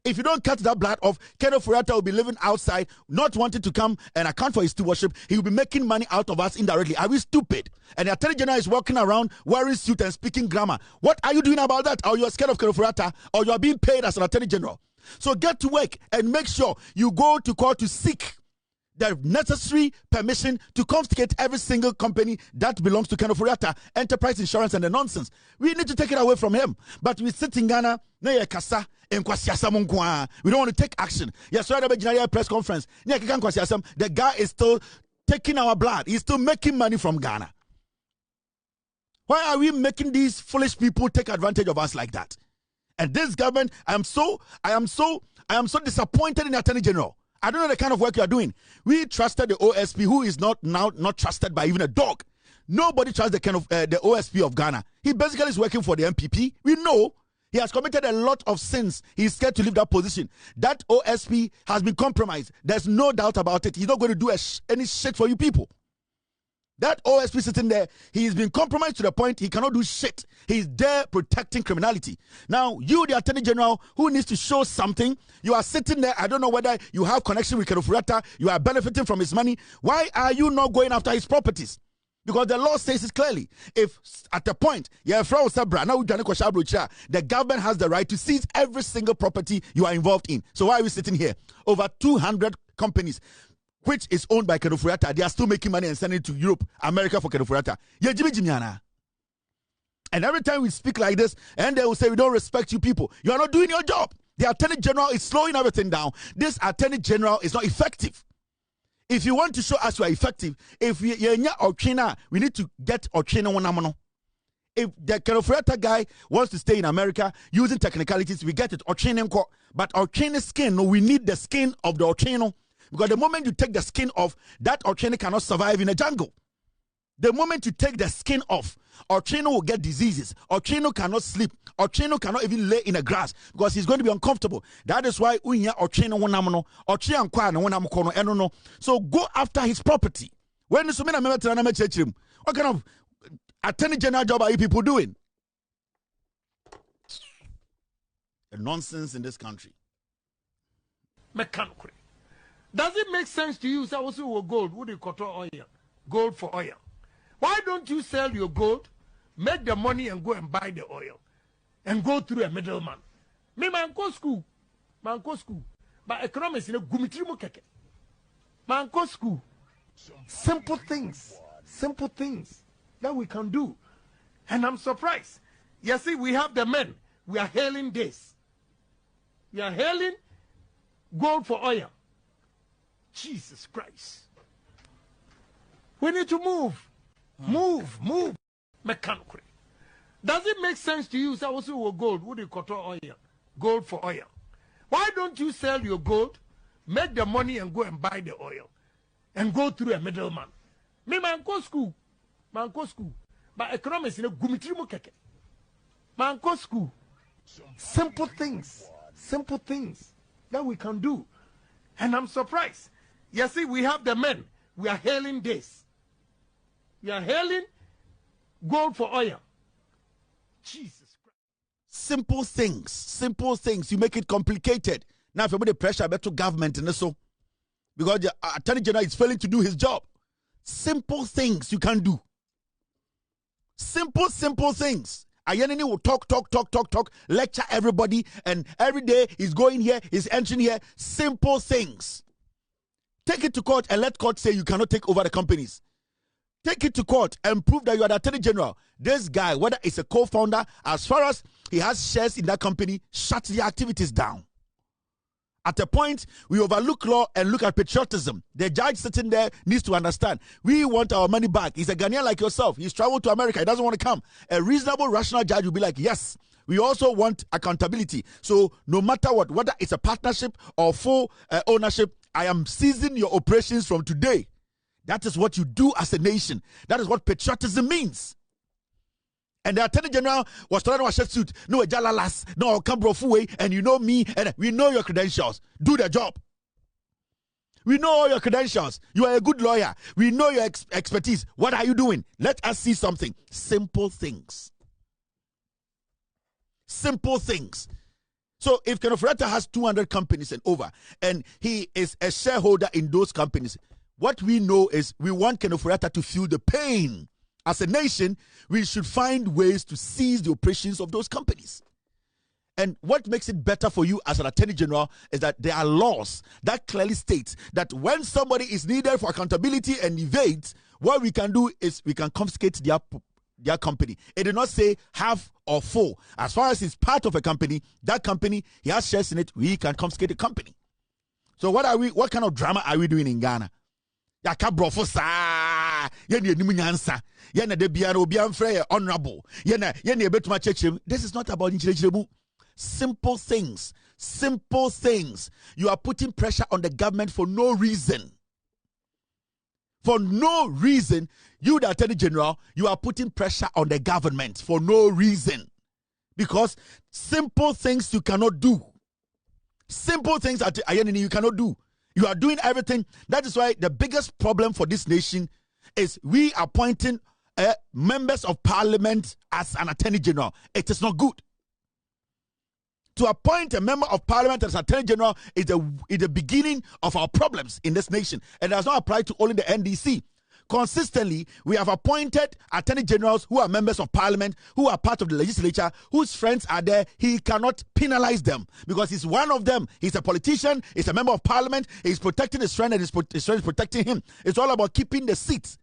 If you don't cut that blood off, Keno Furiata will be living outside, not wanting to come and account for his stewardship. He will be making money out of us indirectly. Are we stupid? And the Attorney General is walking around wearing suit and speaking grammar. What are you doing about that? Or you are scared of Keno Furiata, or you are being paid as an Attorney General. So get to work and make sure you go to court to seek the necessary permission to confiscate every single company that belongs to Keno Furiata, Enterprise Insurance and the nonsense. We need to take it away from him. But we sit in Ghana, we don't want to take action. Yesterday, press conference. The guy is still taking our blood. He's still making money from Ghana. Why are we making these foolish people take advantage of us like that? And this government, I am so disappointed in the Attorney General. I don't know the kind of work you are doing. We trusted the OSP, who is not trusted by even a dog. Nobody trusts the OSP of Ghana. He basically is working for the MPP. We know he has committed a lot of sins. He's scared to leave that position. That OSP has been compromised. There's no doubt about it. He's not going to do any shit for you people. That OSP sitting there, he's been compromised to the point he cannot do shit. He's there protecting criminality. Now, you, the Attorney General, who needs to show something, you are sitting there. I don't know whether you have connection with Keno Furiata, you are benefiting from his money. Why are you not going after his properties? Because the law says it clearly. If at a point, the government has the right to seize every single property you are involved in. So why are we sitting here? Over 200 companies, which is owned by Keno Furiata, they are still making money and sending it to Europe, America for Keno Furiata. And every time we speak like this, and they will say, we don't respect you people. You are not doing your job. The Attorney General is slowing everything down. This Attorney General is not effective. If you want to show us you are effective, if we need to get Ochina. If the Keno Furiata guy wants to stay in America using technicalities, we get it. But Ochina skin, no, we need the skin of the Ochino. Because the moment you take the skin off, that Ochene cannot survive in a jungle. The moment you take the skin off, Ochino will get diseases. Ochino cannot sleep. Ochino cannot even lay in the grass because he's going to be uncomfortable. That is why Unya Ochino wonamno, Ochia and Kwana wonamkono enono. So go after his property. When you submit a member to another church, what kind of attorney general job are you people doing? A nonsense in this country. Mechanically. Does it make sense to you? So also gold, would you cut oil? Gold for oil. Why don't you sell your gold, make the money and go and buy the oil and go through a middleman? Me man go school. But economics in a gumitri keke. Man go school. Simple things that we can do. And I'm surprised. You see, we have the men. We are hailing this. We are hailing gold for oil. Jesus Christ. We need to move. Move. Mechanically. Does it make sense to you? So also gold, would you cut oil? Gold for oil. Why don't you sell your gold, make the money and go and buy the oil and go through a middleman? Me man go school. But economics in a gumitri keke. Man go school. Simple things that we can do. And I'm surprised. You see, we have the men. We are hailing this. We are hailing gold for oil. Jesus Christ. Simple things. You make it complicated. Now, if you put the pressure back to government and so, because the attorney general is failing to do his job. Simple things you can do. Simple things. Ayenini will talk, lecture everybody, and every day he's going here, he's entering here. Simple things. Take it to court and let court say you cannot take over the companies. Take it to court and prove that you are the attorney general. This guy, whether it's a co-founder, as far as he has shares in that company, shut the activities down. At a point, we overlook law and look at patriotism. The judge sitting there needs to understand. We want our money back. He's a Ghanaian like yourself. He's traveled to America. He doesn't want to come. A reasonable, rational judge will be like, yes, we also want accountability. So no matter what, whether it's a partnership or full ownership, I am ceasing your operations from today. That is what you do as a nation. That is what patriotism means. And the attorney general was trying to wash a suit. No, a jalalas, no, Cambrofuwe, and you know me, and we know your credentials. Do the job. We know all your credentials. You are a good lawyer. We know your expertise. What are you doing? Let us see something. Simple things. Simple things. So if Kenofurata has 200 companies and over, and he is a shareholder in those companies, what we know is we want Kenofurata to feel the pain. As a nation, we should find ways to seize the operations of those companies. And what makes it better for you as an attorney general is that there are laws that clearly state that when somebody is needed for accountability and evades, what we can do is we can confiscate their company. It did not say half or full. As far as it's part of a company, that company, he has shares in it, we can confiscate the company. So what kind of drama are we doing in Ghana? Yaka brofo sa yene nimu nyansa yene de bia no bia mfre honorable yene ebetuma chechim. This is not about nchirechiremu. Simple things. You are putting pressure on the government for no reason. For no reason. You, the attorney general, you are putting pressure on the government for no reason, because simple things you cannot do. Simple things that you cannot do. You are doing everything. That is why the biggest problem for this nation is we appointing members of parliament as an attorney general. It is not good. To appoint a member of parliament as attorney general is the beginning of our problems in this nation. And it does not apply to only the NDC. Consistently, we have appointed attorney generals who are members of parliament, who are part of the legislature, whose friends are there. He cannot penalize them because he's one of them. He's a politician, he's a member of parliament, he's protecting his friend and his friend is protecting him. It's all about keeping the seats.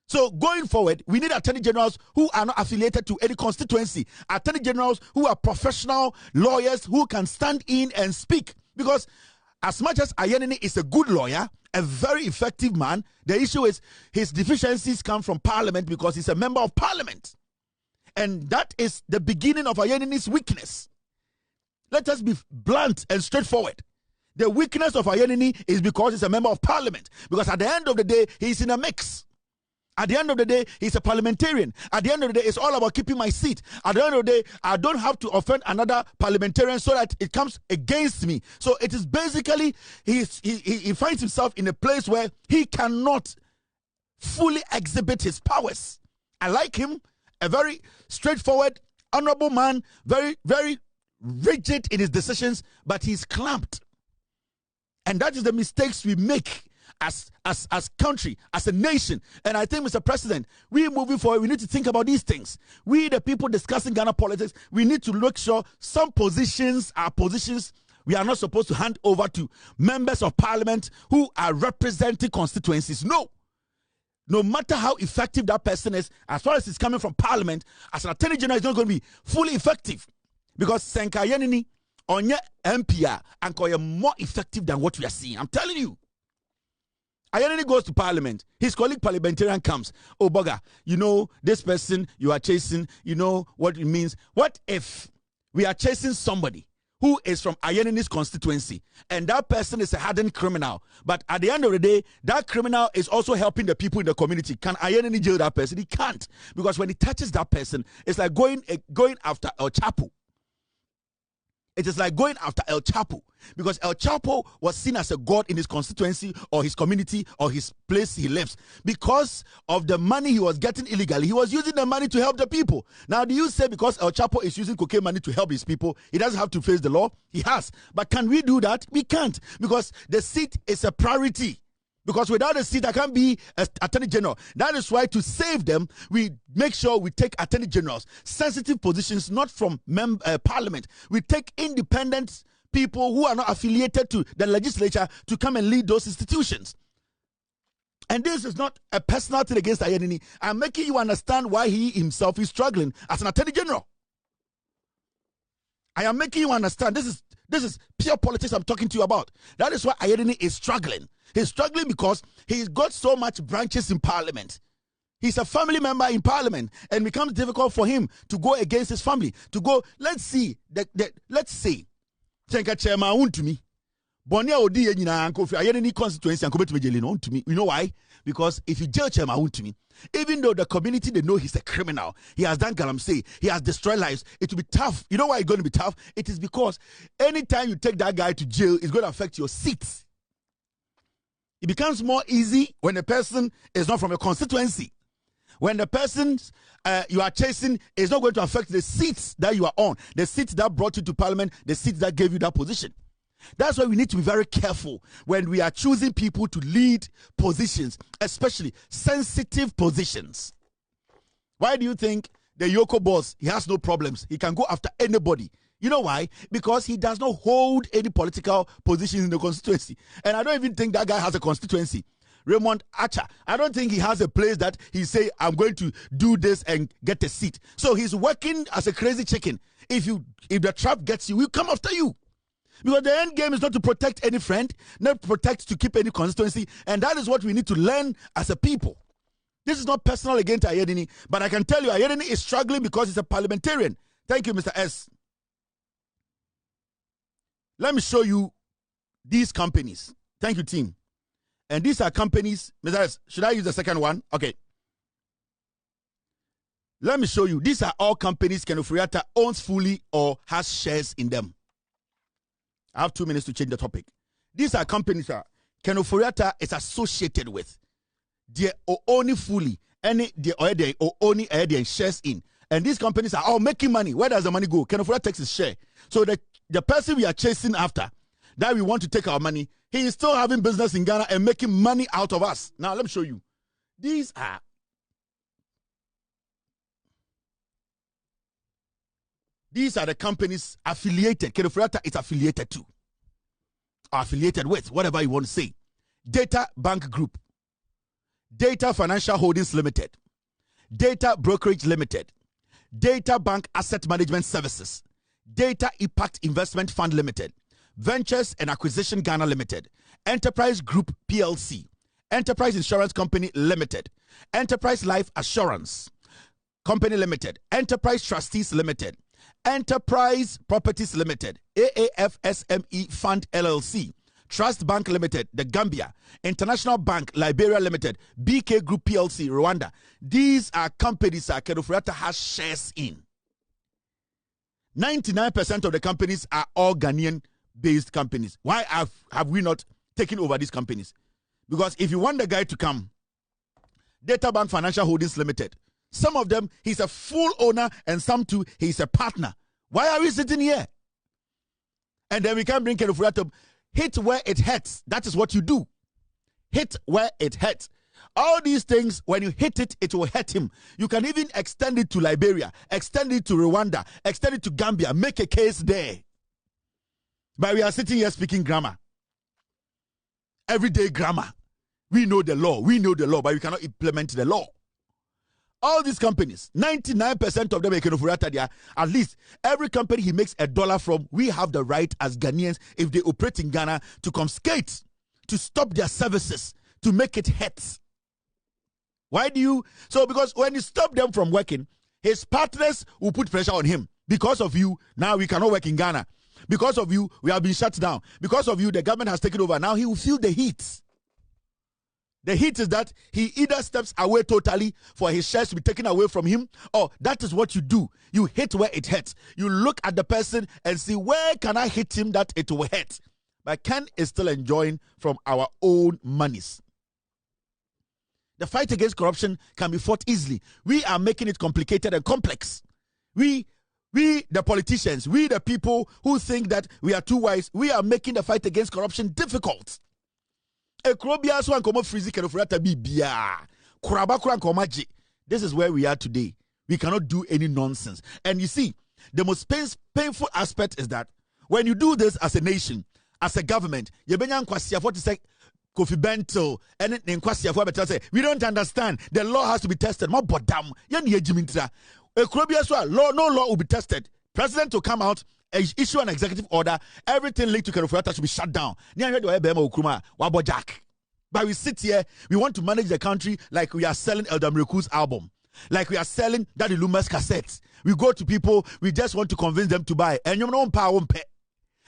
So going forward, we need attorney generals who are not affiliated to any constituency. Attorney generals who are professional lawyers who can stand in and speak. Because as much as Ayenini is a good lawyer, a very effective man, the issue is his deficiencies come from parliament because he's a member of parliament. And that is the beginning of Ayenini's weakness. Let us be blunt and straightforward. The weakness of Ayenini is because he's a member of parliament. Because at the end of the day, he's in a mix. At the end of the day, he's a parliamentarian. At the end of the day, it's all about keeping my seat. At the end of the day, I don't have to offend another parliamentarian so that it comes against me. So it is basically, he finds himself in a place where he cannot fully exhibit his powers. I like him, a very straightforward, honorable man, very, very rigid in his decisions, but he's clamped. And that is the mistakes we make as country, as a nation. And I think, Mr. President, we moving forward, we need to think about these things. We, the people discussing Ghana politics, we need to make sure some positions are positions we are not supposed to hand over to members of parliament who are representing constituencies. No matter how effective that person is, as far as it's coming from parliament, as an attorney general, it's not going to be fully effective. Because Senka Yenini, Onye MPR, and Koye more effective than what we are seeing. I'm telling you. Ayenini goes to parliament. His colleague parliamentarian comes. Oh, bugger, you know, this person you are chasing, you know what it means. What if we are chasing somebody who is from Ayenini's constituency and that person is a hardened criminal, but at the end of the day, that criminal is also helping the people in the community? Can Ayenini jail that person? He can't. Because when he touches that person, it's like going after El Chapo. It is like going after El Chapo, because El Chapo was seen as a god in his constituency or his community or his place he lives. Because of the money he was getting illegally, he was using the money to help the people. Now, do you say because El Chapo is using cocaine money to help his people, he doesn't have to face the law? He has. But can we do that? We can't, because the seat is a priority. Because without a seat, I can't be an attorney general. That is why, to save them, we make sure we take attorney generals, sensitive positions, not from parliament. We take independent people who are not affiliated to the legislature to come and lead those institutions. And this is not a personal thing against Ayenini. I'm making you understand why he himself is struggling as an attorney general. I am making you understand. This is pure politics I'm talking to you about. That is why Ayenini is struggling. He's struggling because he's got so much branches in parliament. He's a family member in parliament, and it becomes difficult for him to go against his family. To go, let's say, Chenka chairman won't to me. Bonia odi nyina anko fi Ayenini constituency anko betime jail no to me. You know why? Because if you jail chairman won't to me, even though the community, they know he's a criminal, he has done galamsey, he has destroyed lives, it will be tough. You know why it's going to be tough? It is because anytime you take that guy to jail, it's going to affect your seats. It becomes more easy when a person is not from a constituency. When the person you are chasing is not going to affect the seats that you are on, the seats that brought you to parliament, the seats that gave you that position. That's why we need to be very careful when we are choosing people to lead positions, especially sensitive positions. Why do you think the Yoko boss, he has no problems? He can go after anybody. You know why? Because he does not hold any political position in the constituency. And I don't even think that guy has a constituency. Raymond Acha, I don't think he has a place that he say, I'm going to do this and get a seat. So he's working as a crazy chicken. If the trap gets you, we'll come after you. Because the end game is not to protect any friend, not to keep any constituency. And that is what we need to learn as a people. This is not personal against Ayenini, but I can tell you Ayenini is struggling because he's a parliamentarian. Thank you, Mr. S. Let me show you these companies. Thank you, team. And these are companies. Mr. S, should I use the second one? Okay. Let me show you. These are all companies Ken Ofori-Atta owns fully or has shares in them. I have 2 minutes to change the topic. These are companies that Ken Ofori-Atta is associated with. They own fully. Any they own shares in. And these companies are all making money. Where does the money go? Ken Ofori-Atta takes his share. So the person we are chasing after, that we want to take our money, he is still having business in Ghana and making money out of us. Now, let me show you. These are the companies affiliated. Ken Ofori-Atta is affiliated to. Or affiliated with, whatever you want to say. Data Bank Group. Data Financial Holdings Limited. Data Brokerage Limited. Data Bank Asset Management Services. Data Impact Investment Fund Limited. Ventures and Acquisition Ghana Limited. Enterprise Group PLC. Enterprise Insurance Company Limited. Enterprise Life Assurance Company Limited. Enterprise Trustees Limited. Enterprise Properties Limited. AAFSME Fund LLC. Trust Bank Limited, the Gambia, International Bank, Liberia Limited, BK Group PLC, Rwanda. These are companies that Kenofriata has shares in. 99% of the companies are all Ghanaian-based companies. Why have we not taken over these companies? Because if you want the guy to come, Data Bank Financial Holdings Limited, some of them, he's a full owner, and some too, he's a partner. Why are we sitting here? And then we can bring Kenofriata. Hit where it hurts. That is what you do. Hit where it hurts. All these things, when you hit it, it will hurt him. You can even extend it to Liberia, extend it to Rwanda, extend it to Gambia, make a case there. But we are sitting here speaking grammar. Everyday grammar. We know the law, but we cannot implement the law. All these companies, 99% of them are Kenofriata there. At least every company he makes $1 from, we have the right as Ghanaians, if they operate in Ghana, to confiscate, to stop their services, to make it hurt. Why do you? So because when you stop them from working, his partners will put pressure on him. Because of you, now we cannot work in Ghana. Because of you, we have been shut down. Because of you, the government has taken over. Now he will feel the heat. The heat is that he either steps away totally for his shares to be taken away from him, or that is what you do. You hit where it hurts. You look at the person and see, where can I hit him that it will hurt? But Ken is still enjoying from our own monies. The fight against corruption can be fought easily. We are making it complicated and complex. We the politicians, we the people who think that we are too wise, we are making the fight against corruption difficult. This is where we are today. We cannot do any nonsense. And you see, the most painful aspect is that when you do this as a nation, as a government, Kofi Bento and we don't understand. The law has to be tested. No law will be tested. President will come out, issue an executive order. Everything linked to Kenofriata should be shut down. But we sit here, we want to manage the country like we are selling Elder Miriku's album, like we are selling Daddy Luma's cassettes. We go to people, we just want to convince them to buy. And you know,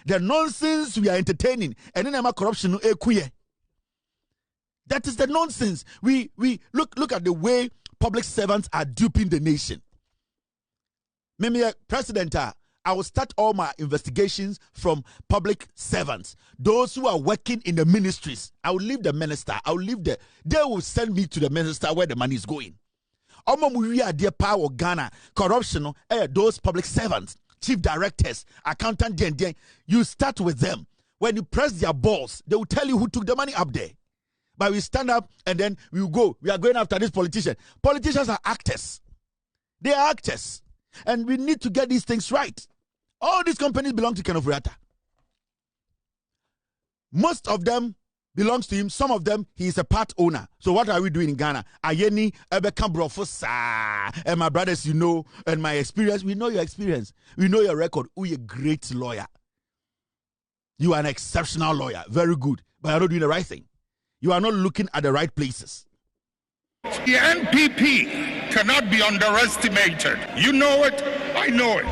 the nonsense we are entertaining, and then corruption. That is the nonsense. We look at the way public servants are duping the nation. Maybe President, I will start all my investigations from public servants. Those who are working in the ministries. I will leave the minister. I will leave they will send me to the minister where the money is going. Ghana corruption. Those public servants, chief directors, accountant, you start with them. When you press their balls, they will tell you who took the money up there. But we stand up and then we will go. We are going after this politician. Politicians are actors. They are actors. And we need to get these things right. All these companies belong to Kenofriata. Most of them belongs to him. Some of them, he is a part owner. So what are we doing in Ghana? Ayeni, and my brothers, you know, and my experience. We know your experience. We know your record. You're a great lawyer. You are an exceptional lawyer. Very good. But you're not doing the right thing. You are not looking at the right places. The NPP cannot be underestimated. You know it, I know it.